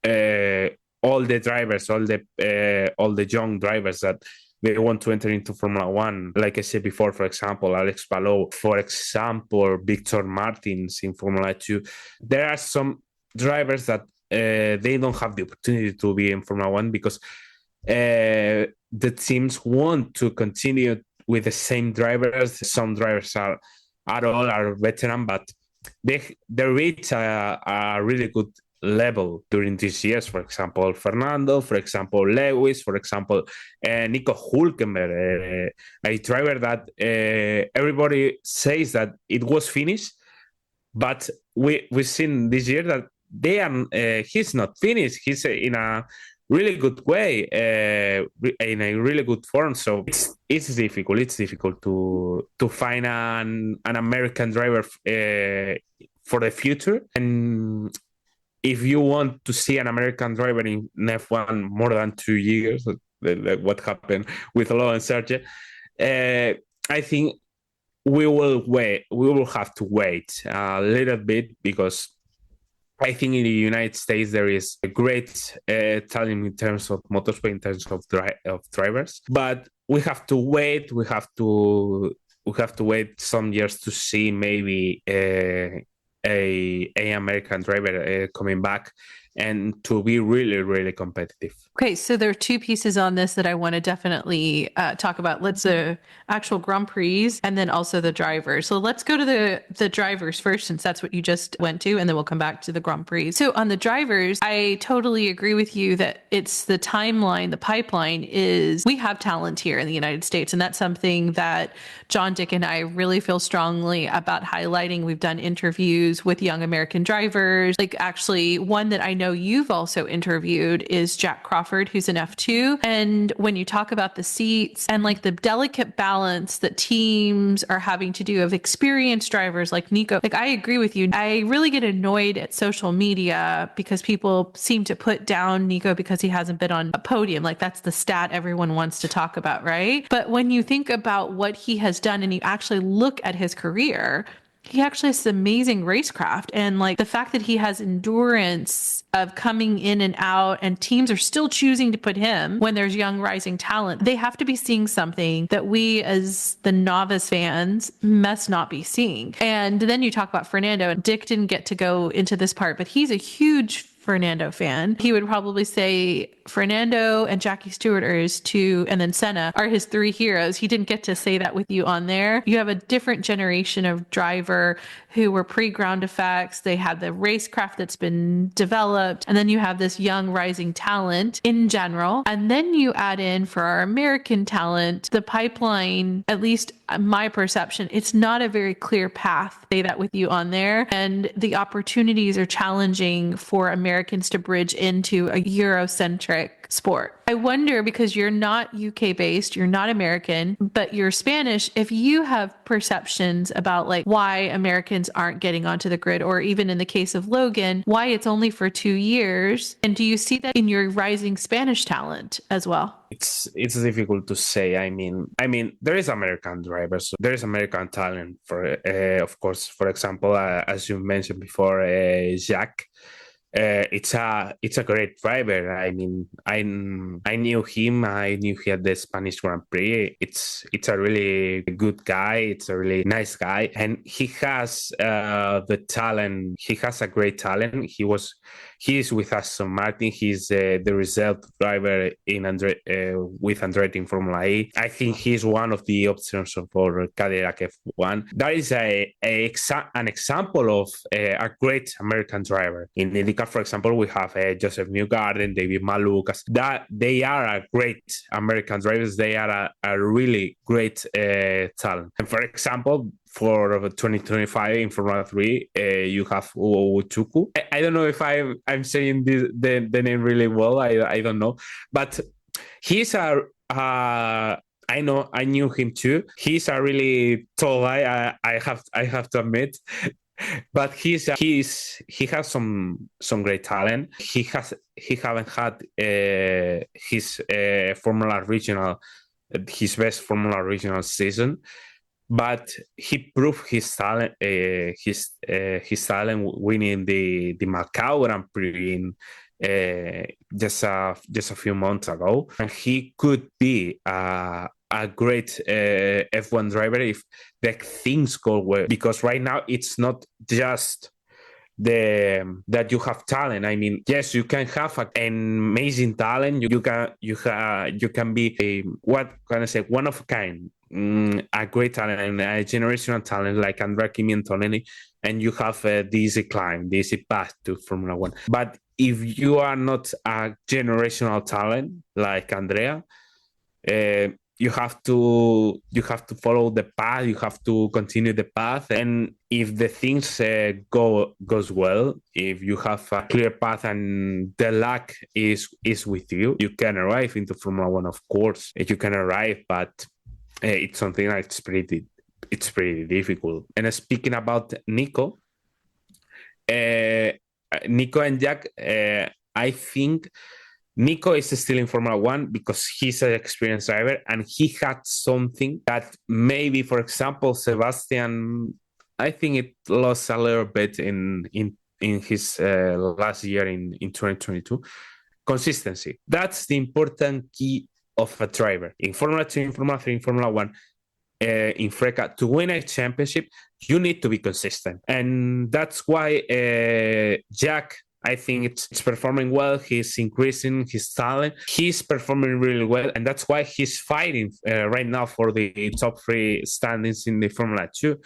all the drivers, all the young drivers that they want to enter into Formula One. Like I said before, for example, Alex Palou, for example, Victor Martins in Formula 2. There are some drivers that they don't have the opportunity to be in Formula One because the teams want to continue with the same drivers. Some drivers are veteran, but they reach a really good level during these years. For example, Fernando, for example, Lewis, for example, Nico Hülkenberg, a driver that everybody says that it was finished, but we've seen this year that he's not finished. He's in a really good way, in a really good form. So it's difficult. It's difficult to find an American driver for the future. And if you want to see an American driver in F1 more than 2 years, like what happened with Lo and Sergio, I think we will wait. We will have to wait a little bit, because I think in the United States there is a great talent in terms of motorsport, in terms of drivers. But we have to wait. We have to wait some years to see maybe a American driver coming back and to be really, really competitive. Okay, so there are 2 pieces on this that I want to definitely talk about. Let's actual Grand Prix and then also the drivers. So let's go to the drivers first, since that's what you just went to, and then we'll come back to the Grand Prix. So on the drivers, I totally agree with you that it's the timeline, the pipeline is, we have talent here in the United States, and that's something that John, Dick, and I really feel strongly about highlighting. We've done interviews with young American drivers, like actually one that I know know you've also interviewed is Jack Crawford, who's an F2. And when you talk about the seats and like the delicate balance that teams are having to do of experienced drivers like Nico, like I agree with you. I really get annoyed at social media because people seem to put down Nico because he hasn't been on a podium. Like that's the stat everyone wants to talk about, right? But when you think about what he has done and you actually look at his career, he actually has amazing racecraft, and like the fact that he has endurance of coming in and out, and teams are still choosing to put him when there's young rising talent. They have to be seeing something that we as the novice fans must not be seeing. And then you talk about Fernando, and Dick didn't get to go into this part, but he's a huge Fernando fan. He would probably say Fernando and Jackie Stewart are his two, and then Senna are his three heroes. He didn't get to say that with you on there. You have a different generation of driver who were pre-ground effects. They had the racecraft that's been developed, and then you have this young rising talent in general. And then you add in for our American talent, the pipeline, at least my perception, it's not a very clear path. Say that with you on there. And the opportunities are challenging for Americans to bridge into a Eurocentric sport. I wonder, because you're not UK based, you're not American, but you're Spanish, if you have perceptions about like why Americans aren't getting onto the grid, or even in the case of Logan, why it's only for 2 years. And do you see that in your rising Spanish talent as well? It's difficult to say. I mean, there is American drivers, there is American talent. For of course, for example, as you mentioned before, Jack. It's a great driver. I mean, I knew him. I knew he had the Spanish Grand Prix. It's a really good guy. It's a really nice guy, and he has the talent. He has a great talent. He is with Aston Martin. He's the reserve driver with Andretti in Formula E. I think he's one of the options for Cadillac F1. That is an example of a great American driver. In IndyCar, for example, we have Joseph Newgarden, David Malukas. That they are a great American drivers. They are a really great talent. And for example, for 2025 in Formula 3, you have Uchuku. I don't know if I'm saying the name really well. I don't know, but he's I knew him too. He's a really tall guy. I have to admit. But he has some great talent. He haven't had his best Formula Regional season, but he proved his talent. His talent winning the Macau Grand Prix in just a few months ago, and he could be a great F1 driver if the things go well. Because right now it's not just that you have talent. I mean, yes, you can have an amazing talent. You can be one of a kind, a great talent and a generational talent like Andrea Kimi and Tonelli, and you have the easy climb, the easy path to Formula One. But if you are not a generational talent like Andrea, you have to follow the path. You have to continue the path, and if the things goes well, if you have a clear path and the luck is with you, you can arrive into Formula One. Of course, you can arrive, but it's something that's pretty difficult. And speaking about Nico and Jack, I think Nico is still in Formula One because he's an experienced driver, and he had something that maybe, for example, Sebastian, I think it lost a little bit in his last year in 2022. Consistency. That's the important key of a driver in Formula 2, in Formula 3, in Formula 1, in FRECA. To win a championship, you need to be consistent, and that's why Jack, I think it's performing well. He's increasing his talent. He's performing really well, and that's why he's fighting right now for the top 3 standings in the Formula 2,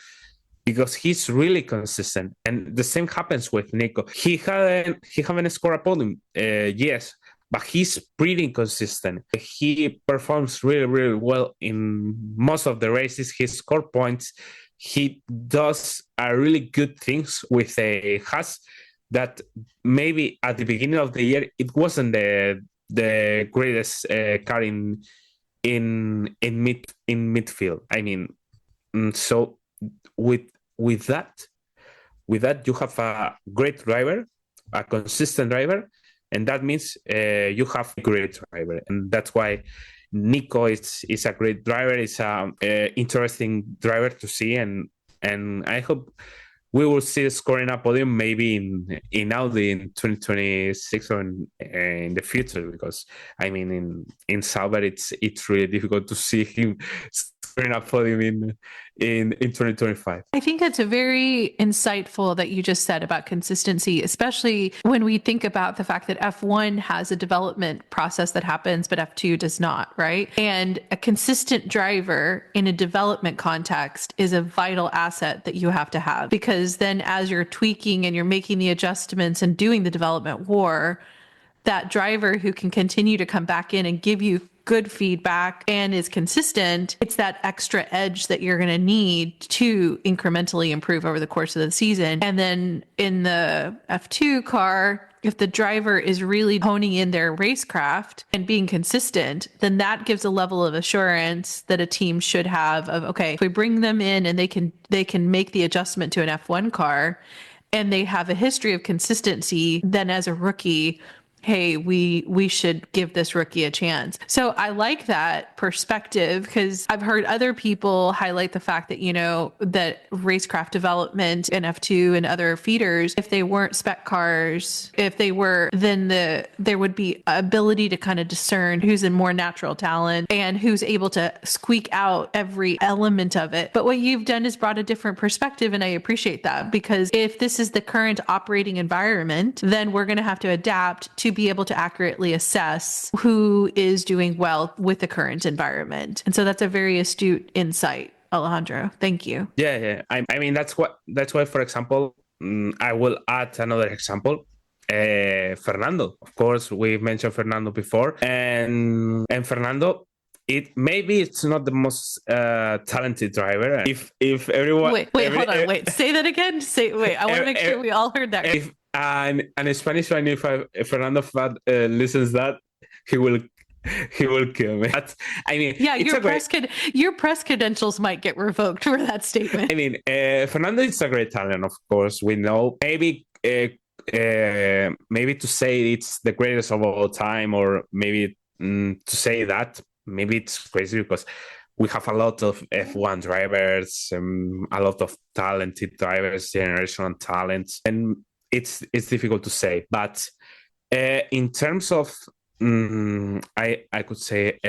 because he's really consistent. And the same happens with Nico. He haven't scored a podium, yes, but he's pretty consistent. He performs really, really well in most of the races. He scores points. He does a really good things with a Haas. that maybe at the beginning of the year it wasn't the greatest car in midfield. I mean, so with that you have a great driver, a consistent driver, and that means you have a great driver, and that's why Nico is a great driver. It's a interesting driver to see, and I hope we will see scoring a podium maybe in Audi in 2026 or in the future, because I mean in Sauber it's really difficult to see him scoring a podium in 2025. I think it's very insightful that you just said about consistency, especially when we think about the fact that F1 has a development process that happens, but F2 does not, right? And a consistent driver in a development context is a vital asset that you have to have, because then as you're tweaking and you're making the adjustments and doing the development war, that driver who can continue to come back in and give you good feedback and is consistent, it's that extra edge that you're going to need to incrementally improve over the course of the season. And then in the F2 car, if the driver is really honing in their racecraft and being consistent, then that gives a level of assurance that a team should have of, okay, if we bring them in and they can make the adjustment to an F1 car and they have a history of consistency, then as a rookie, hey, we should give this rookie a chance. So I like that perspective, because I've heard other people highlight the fact that, that racecraft development in F2 and other feeders, if they weren't spec cars, if they were, then there would be ability to kind of discern who's in more natural talent and who's able to squeak out every element of it. But what you've done is brought a different perspective, and I appreciate that, because if this is the current operating environment, then we're going to have to adapt to be able to accurately assess who is doing well with the current environment. And so that's a very astute insight, Alejandro. Thank you. Yeah. I mean, that's why, for example, I will add another example. Fernando. Of course, we mentioned Fernando before, and Fernando, it's not the most talented driver. If everyone hold on, say that again. I want to make sure we all heard that. And a Spanish fan, if Fernando listens that, he will kill me. But, I mean, yeah, your press credentials might get revoked for that statement. I mean, Fernando is a great talent, of course. We know. Maybe to say it's the greatest of all time, or maybe to say that, maybe it's crazy, because we have a lot of F1 drivers, a lot of talented drivers, generational talents, and it's difficult to say. But in terms of, I could say,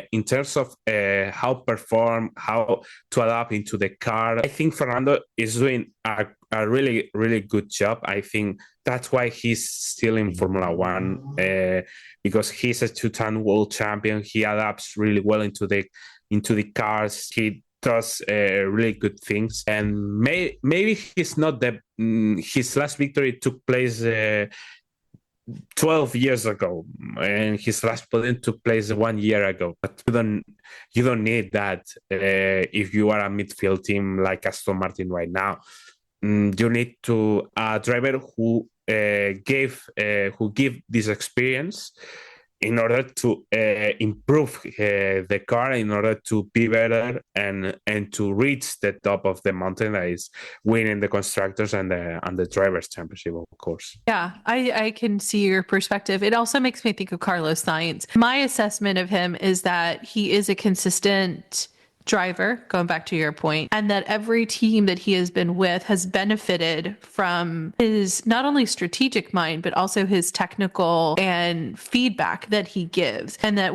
in terms of how to adapt into the car, I think Fernando is doing a really, really good job. I think that's why he's still in Formula One, because he's a two-time world champion. He adapts really well into the cars. He does really good things, and maybe he's not his last victory took place 12 years ago, and his last podium took place 1 year ago. But you don't need that if you are a midfield team like Aston Martin right now. You need a driver who give this experience in order to improve the car, in order to be better and to reach the top of the mountain, that is winning the constructors and the drivers' championship, of course. Yeah, I can see your perspective. It also makes me think of Carlos Sainz. My assessment of him is that he is a consistent driver, going back to your point, and that every team that he has been with has benefited from his not only strategic mind, but also his technical and feedback that he gives. And that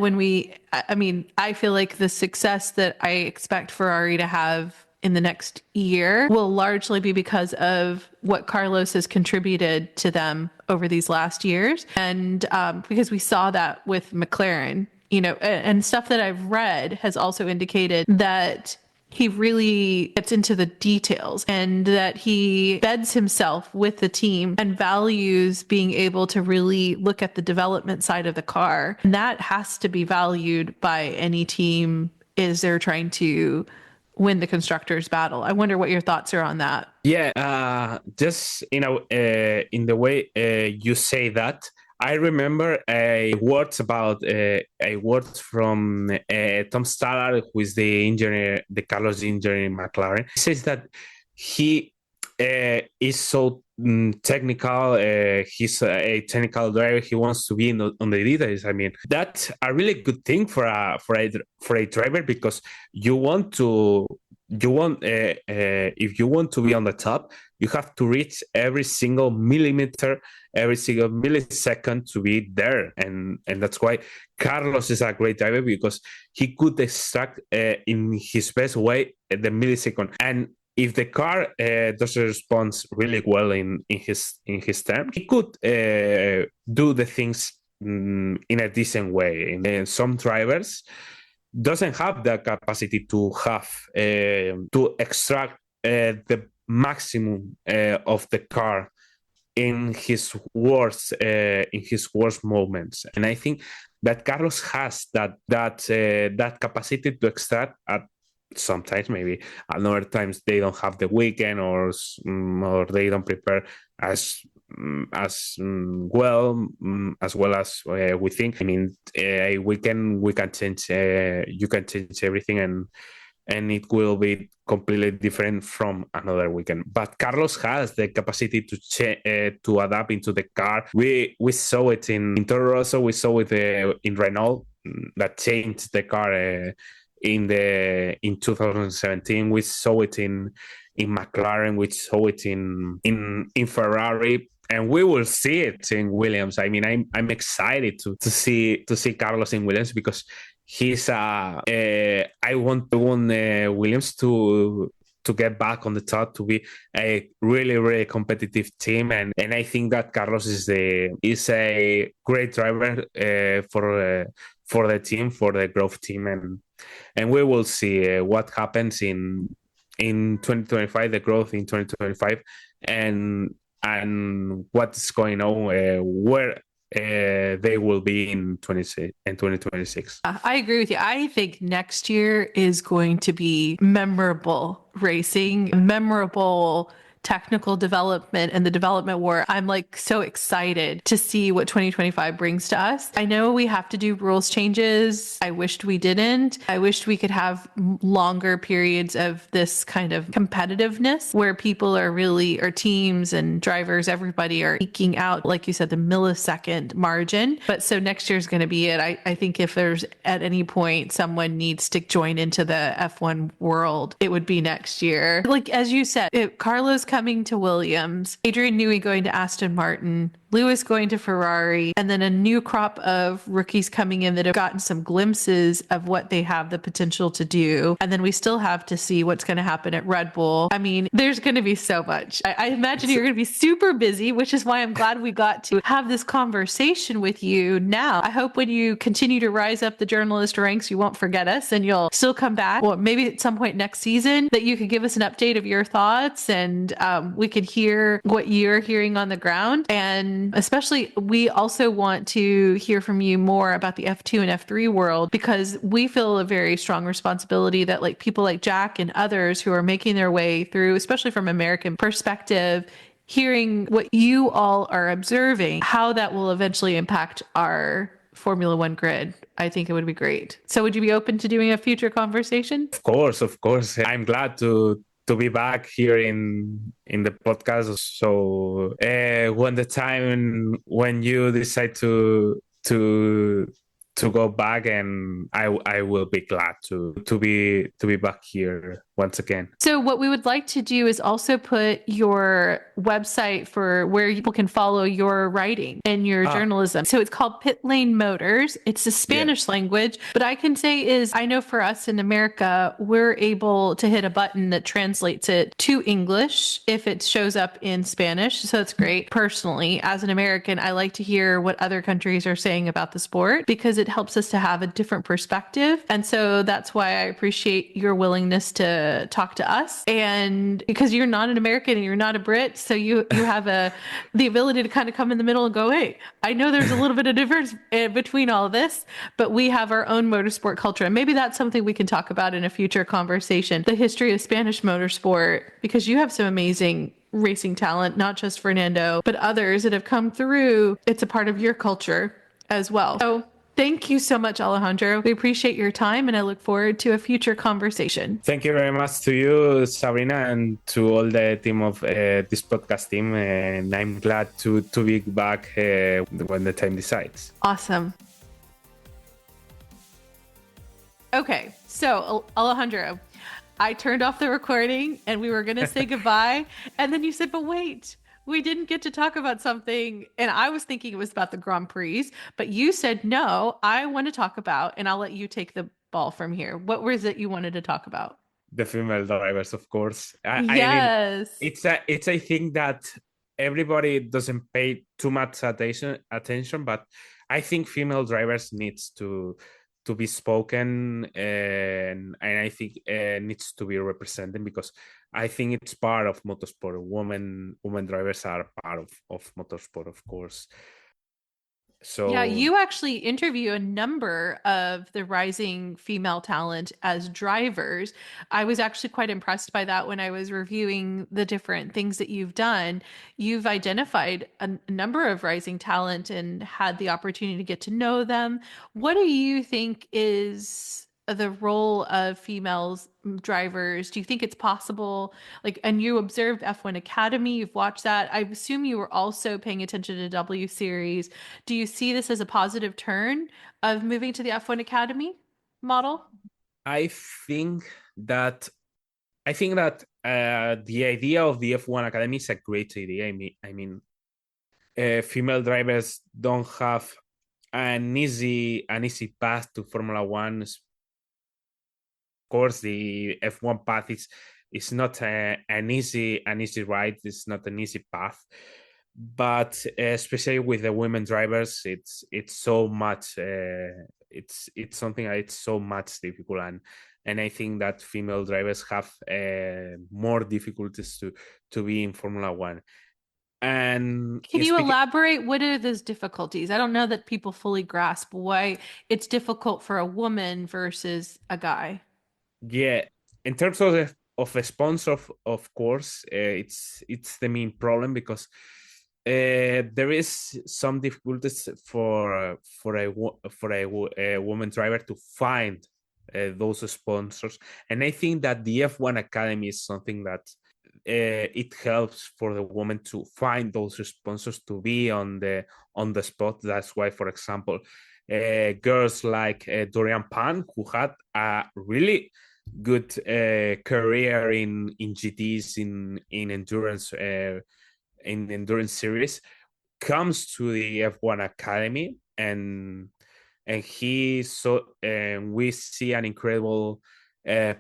I feel like the success that I expect Ferrari to have in the next year will largely be because of what Carlos has contributed to them over these last years. And because we saw that with McLaren, and stuff that I've read has also indicated that he really gets into the details and that he beds himself with the team and values being able to really look at the development side of the car. And that has to be valued by any team as they're trying to win the constructors battle. I wonder what your thoughts are on that. Yeah, just in the way you say that, I remember a words from Tom Stallard, who is the engineer, the Carlos engineer in McLaren. He says that he is so technical. He's a technical driver. He wants to be on the details. I mean, that's a really good thing for a driver, because if you want to be on the top, you have to reach every single millimeter, every single millisecond to be there, and that's why Carlos is a great driver, because he could extract in his best way the millisecond. And if the car doesn't respond really well in his term, he could do the things in a decent way. And some drivers doesn't have the capacity to have to extract the maximum of the car in his worst moments. And I think that Carlos has that capacity to extract at sometimes, maybe at other times they don't have the weekend, or they don't prepare as well as we think. I mean, a weekend we can change. You can change everything, and it will be completely different from another weekend. But Carlos has the capacity to adapt into the car. We saw it in Toro Rosso. We saw it in Renault, that changed the car. In 2017, we saw it in McLaren, we saw it in Ferrari, and we will see it in Williams. I mean, I'm excited to see Carlos in Williams, because he's I want Williams to get back on the top, to be a really, really competitive team, and I think that Carlos is a great driver for the team, for the growth team, and we will see what happens in 2025, the growth in 2025, and what's going on, where they will be in 2026. I agree with you. I think next year is going to be memorable racing, memorable technical development, and the development war. I'm like so excited to see what 2025 brings to us. I know we have to do rules changes. I wished we didn't. I wished we could have longer periods of this kind of competitiveness where people are really, or teams and drivers, everybody are eking out, like you said, the millisecond margin. But so next year's going to be it. I think if there's at any point someone needs to join into the F1 world, it would be next year. Like, as you said, Carlos coming to Williams, Adrian Newey going to Aston Martin, Lewis going to Ferrari, and then a new crop of rookies coming in that have gotten some glimpses of what they have the potential to do. And then we still have to see what's going to happen at Red Bull. I mean, there's going to be so much. I imagine you're going to be super busy, which is why I'm glad we got to have this conversation with you now. I hope when you continue to rise up the journalist ranks, you won't forget us and you'll still come back, or maybe at some point next season, that you could give us an update of your thoughts, and we could hear what you're hearing on the ground. And especially, we also want to hear from you more about the F2 and F3 world, because we feel a very strong responsibility that, like, people like Jack and others who are making their way through, especially from American perspective, hearing what you all are observing, how that will eventually impact our Formula One grid. I think it would be great. So would you be open to doing a future conversation? Of course. I'm glad to be back here in the podcast. So when you decide to go back, and I will be glad to be back here once again. So what we would like to do is also put your website for where people can follow your writing and your journalism. So it's called Pit Lane Motors. It's the Spanish language, but I can say is, I know for us in America, we're able to hit a button that translates it to English if it shows up in Spanish. So it's great. Personally, as an American, I like to hear what other countries are saying about the sport, because it helps us to have a different perspective. And so that's why I appreciate your willingness to to talk to us. And because you're not an American and you're not a Brit, so you have the ability to kind of come in the middle and go, hey, I know there's a little bit of difference between all of this, but we have our own motorsport culture. And maybe that's something we can talk about in a future conversation. The history of Spanish motorsport, because you have some amazing racing talent, not just Fernando, but others that have come through. It's a part of your culture as well. So thank you so much, Alejandro. We appreciate your time and I look forward to a future conversation. Thank you very much to you, Sabrina, and to all the team of this podcast team. And I'm glad to be back when the time decides. Awesome. Okay, so Alejandro, I turned off the recording and we were going to say goodbye. And then you said, but wait, we didn't get to talk about something. And I was thinking it was about the Grand Prix, but you said, no, I want to talk about, and I'll let you take the ball from here. What was it you wanted to talk about? The female drivers, of course. Yes. I mean, it's a thing that everybody doesn't pay too much attention, but I think female drivers needs to be spoken, and I think needs to be represented, because I think it's part of motorsport. Women drivers are part of motorsport, of course. So yeah, you actually interview a number of the rising female talent as drivers. I was actually quite impressed by that when I was reviewing the different things that you've done. You've identified a number of rising talent and had the opportunity to get to know them. What do you think is the role of females drivers? Do you think it's possible? Like, and you observed F1 Academy, you've watched that. I assume you were also paying attention to W Series. Do you see this as a positive turn of moving to the F1 Academy model? I think that the idea of the F1 Academy is a great idea. I mean, female drivers don't have an easy path to Formula One. Of course, the F1 path is not an easy ride. It's not an easy path, but especially with the women drivers, it's so much. It's something that it's so much difficult, and I think that female drivers have more difficulties to be in Formula One. And can you elaborate? What are those difficulties? I don't know that people fully grasp why it's difficult for a woman versus a guy. Yeah, in terms of a sponsor, of course, it's the main problem, because there is some difficulties for a woman driver to find those sponsors, and I think that the F1 Academy is something that it helps for the woman to find those sponsors, to be on the spot. That's why, for example, girls like Dorian Pan, who had a really good career in GTs, in endurance series, comes to the F1 Academy, and we see an incredible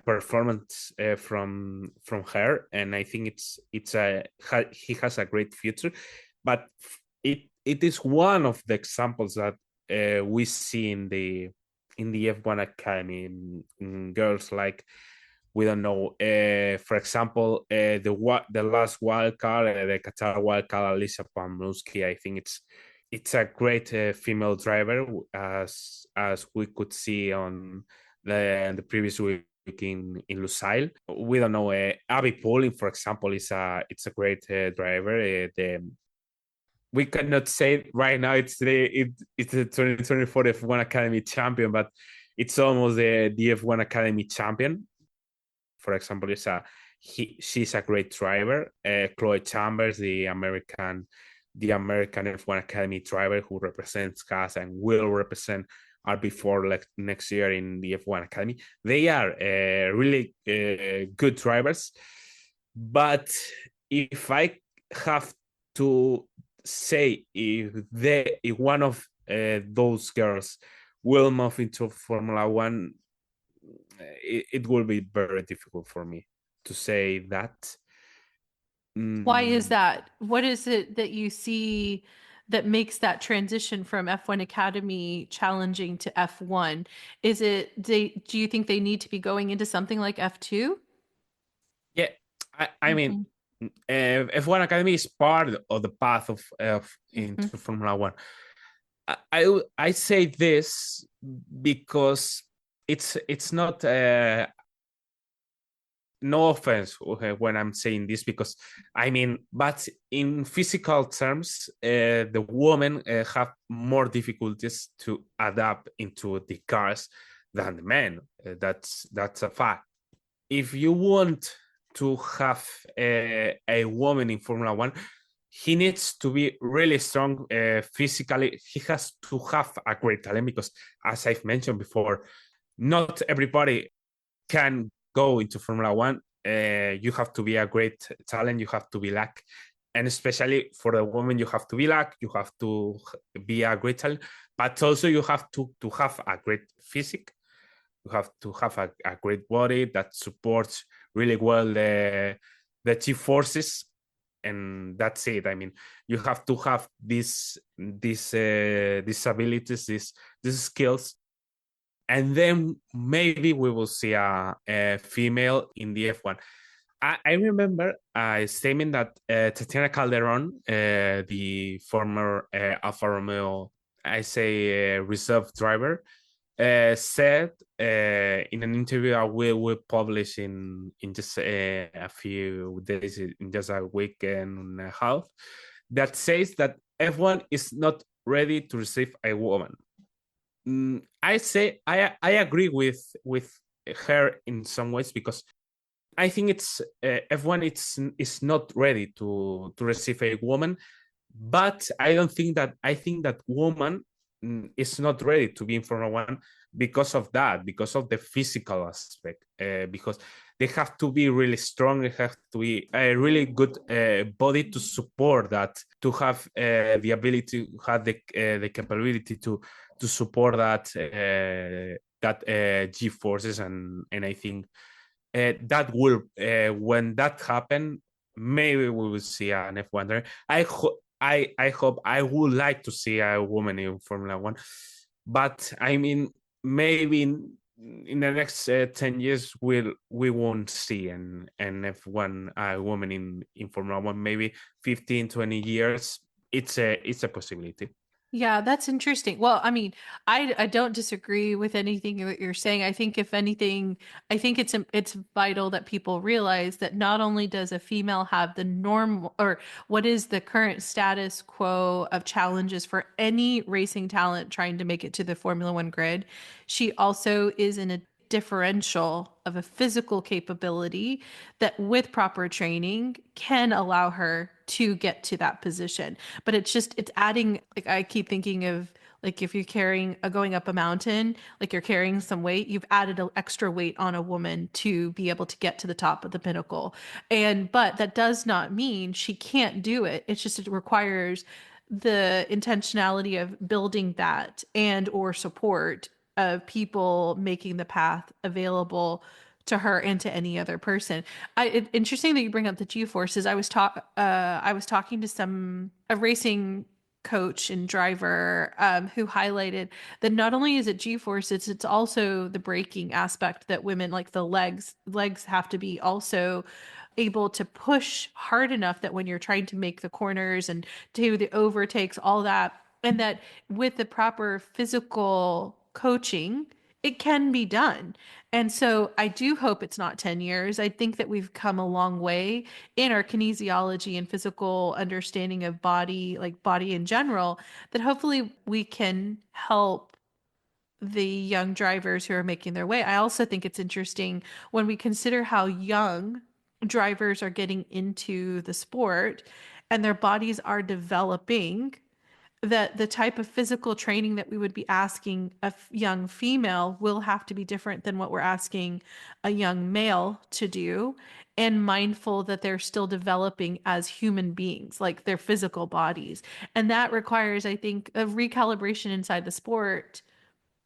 performance from her, and I think he has a great future. But it is one of the examples that we see in the F1 Academy, in girls like, we don't know, for example, the last wild card, the Qatar wild card, Alicia Pamlowski. I think it's a great female driver, as we could see on the previous week in Lusail. We don't know, Abby Pauling, for example, it's a great driver. We cannot say right now it's the 2024 F1 Academy champion, but it's almost the F1 Academy champion. For example, she's a great driver. Chloe Chambers, the American F1 Academy driver, who represents CAS and will represent RB4 next year in the F1 Academy. They are really good drivers. But if I have to say, if one of those girls will move into Formula One, it will be very difficult for me to say that. Why is that? What is it that you see that makes that transition from F1 Academy challenging to F1? Do you think they need to be going into something like F2? Yeah, I mean, F1 Academy is part of the path of into Formula One. I say this because it's not no offense when I'm saying this, because I mean, but in physical terms, the women have more difficulties to adapt into the cars than the men. That's a fact. If you want to have a woman in Formula One, he needs to be really strong physically. He has to have a great talent, because, as I've mentioned before, not everybody can go into Formula One. You have to be a great talent. You have to be luck, and especially for a woman, you have to be luck. You have to be a great talent, but also you have to have a great physique. You have to have a great body that supports really well the G forces, and that's it. I mean, you have to have these abilities, these skills, and then maybe we will see a female in the F1. I remember a statement that Tatiana Calderon, the former Alfa Romeo, I say reserve driver, said in an interview I will publish in just a few days, in just a week and a half, that says that F1 is not ready to receive a woman. I say I agree with her in some ways, because I think it's F1 is not ready to receive a woman, but I think that woman is not ready to be in Formula One because of that, because of the physical aspect, because they have to be really strong. They have to be a really good body to support that, to have the ability, to have the capability to support that G forces, and I think that will when that happen, maybe we will see an F1 driver. I hope, I would like to see a woman in Formula One, but I mean, maybe in the next 10 years we won't see an F1 woman in Formula One. Maybe 15-20 years, it's a possibility. Yeah, that's interesting. Well, I mean, I don't disagree with anything that you're saying. I think if anything, I think it's vital that people realize that not only does a female have the norm, or what is the current status quo of challenges for any racing talent trying to make it to the Formula One grid, she also is in a differential of a physical capability that with proper training can allow her to get to that position. But it's adding, like, I keep thinking of, like, if you're going up a mountain, like you're carrying some weight, you've added an extra weight on a woman to be able to get to the top of the pinnacle. But that does not mean she can't do it. It's just, it requires the intentionality of building that and or support of people making the path available to her and to any other person. Interesting that you bring up the G forces. I was talking to a racing coach and driver who highlighted that not only is it G forces, it's also the braking aspect, that women, like the legs have to be also able to push hard enough that when you're trying to make the corners and do the overtakes, all that, and that with the proper physical coaching, it can be done. And so I do hope it's not 10 years. I think that we've come a long way in our kinesiology and physical understanding of body, like body in general, that hopefully we can help the young drivers who are making their way. I also think it's interesting when we consider how young drivers are getting into the sport and their bodies are developing, that the type of physical training that we would be asking a young female will have to be different than what we're asking a young male to do, and mindful that they're still developing as human beings, like their physical bodies. And that requires, I think, a recalibration inside the sport.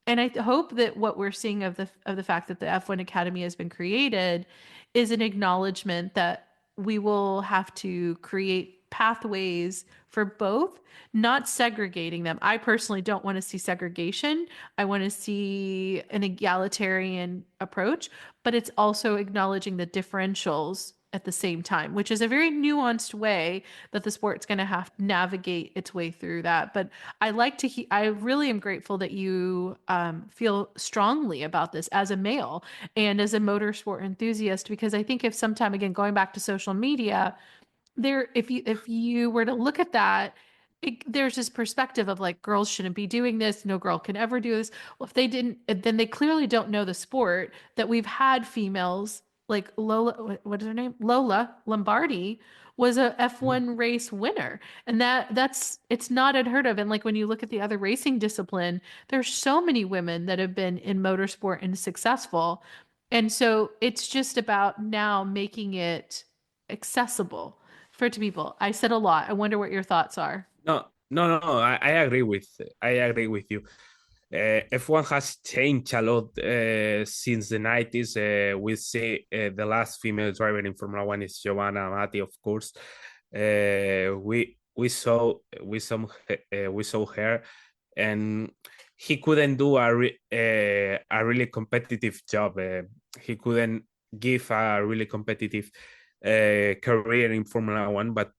And I hope that what we're seeing of the fact that the F1 Academy has been created is an acknowledgement that we will have to create pathways for both, not segregating them. I personally don't want to see segregation. I want to see an egalitarian approach, but it's also acknowledging the differentials at the same time, which is a very nuanced way that the sport's going to have to navigate its way through that. But I I really am grateful that you feel strongly about this as a male and as a motorsport enthusiast, because I think if sometime, again, going back to social media, if you were to look at that, there's this perspective of like, girls shouldn't be doing this, no girl can ever do this. Well, if they didn't, then they clearly don't know the sport, that we've had females like Lola, what is her name, Lola Lombardi was a F1 race winner, and it's not unheard of. And like when you look at the other racing discipline, there's so many women that have been in motorsport and successful. And so it's just about now making it accessible for people. I said a lot. I wonder what your thoughts are. No. I agree with you. F1 has changed a lot since the 90s. We see the last female driver in Formula One is Giovanna Amati, of course. We saw her, and he couldn't do a really competitive job. He couldn't give a really competitive career in Formula One, but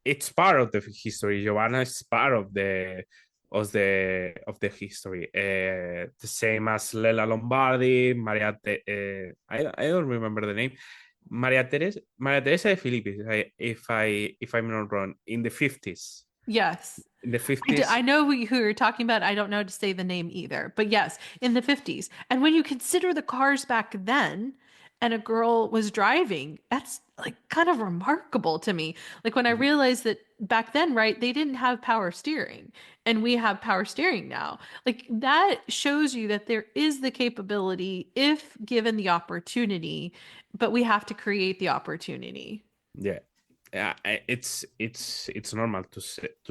it's part of the history. Giovanna is part of the history. The same as Lela Lombardi, I don't remember the name. Maria Teresa de Filippi, if I'm not wrong, in the 50s. Yes. In the 50s. I know who you're talking about. I don't know how to say the name either. But yes, in the 50s. And when you consider the cars back then, and a girl was driving, that's like kind of remarkable to me. Like when I realized that back then, right, they didn't have power steering, and we have power steering now. Like that shows you that there is the capability if given the opportunity, but we have to create the opportunity. Yeah. It's normal to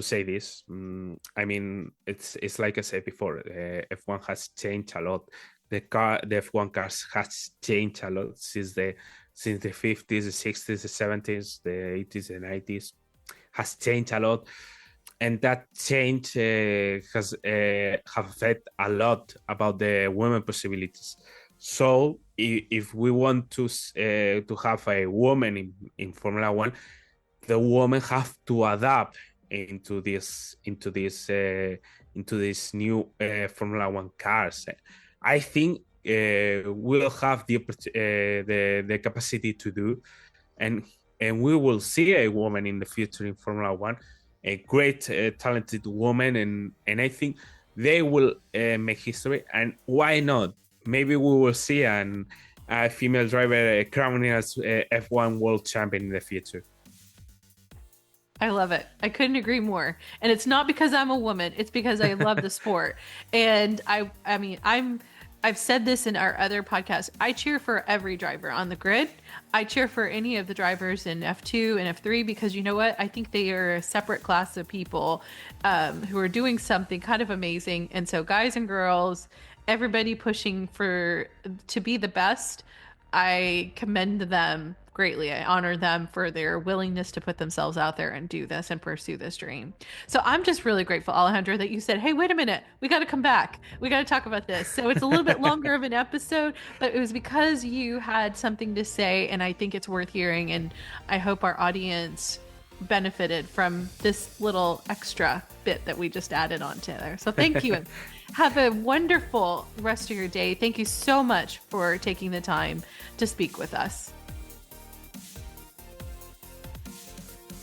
say this. I mean, it's like I said before, F1 has changed a lot. The F1 cars has changed a lot since the 50s, the 60s, the 70s, the 80s, the 90s, has changed a lot, and that change has have affected a lot about the women possibilities. So if we want to have a woman in Formula One, the women have to adapt into this new Formula One cars. I think we'll have the capacity to do, and we will see a woman in the future in Formula One, a great talented woman, and I think they will make history. And why not? Maybe we will see a female driver crowning as F1 world champion in the future. I love it. I couldn't agree more. And it's not because I'm a woman, it's because I love the sport. And I mean, I've said this in our other podcasts. I cheer for every driver on the grid. I cheer for any of the drivers in F2 and F3 because you know what? I think they are a separate class of people who are doing something kind of amazing. And so guys and girls, everybody pushing to be the best, I commend them greatly. I honor them for their willingness to put themselves out there and do this and pursue this dream. So I'm just really grateful, Alejandro, that you said, hey, wait a minute, we got to come back. We got to talk about this. So it's a little bit longer of an episode, but it was because you had something to say, and I think it's worth hearing. And I hope our audience benefited from this little extra bit that we just added on to there. So thank you. Have a wonderful rest of your day. Thank you so much for taking the time to speak with us.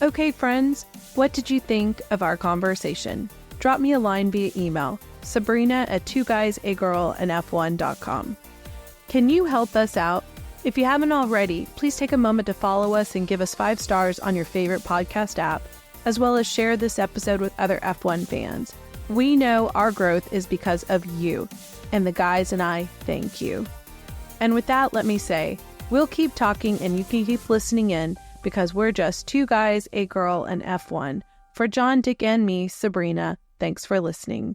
Okay, friends, what did you think of our conversation? Drop me a line via email, sabrina@2guysaGirlandF1.com. Can you help us out? If you haven't already, please take a moment to follow us and give us 5 stars on your favorite podcast app, as well as share this episode with other F1 fans. We know our growth is because of you, and the guys and I thank you. And with that, let me say, we'll keep talking and you can keep listening in, because we're just 2 guys, a girl, and F1. For John, Dick, and me, Sabrina, thanks for listening.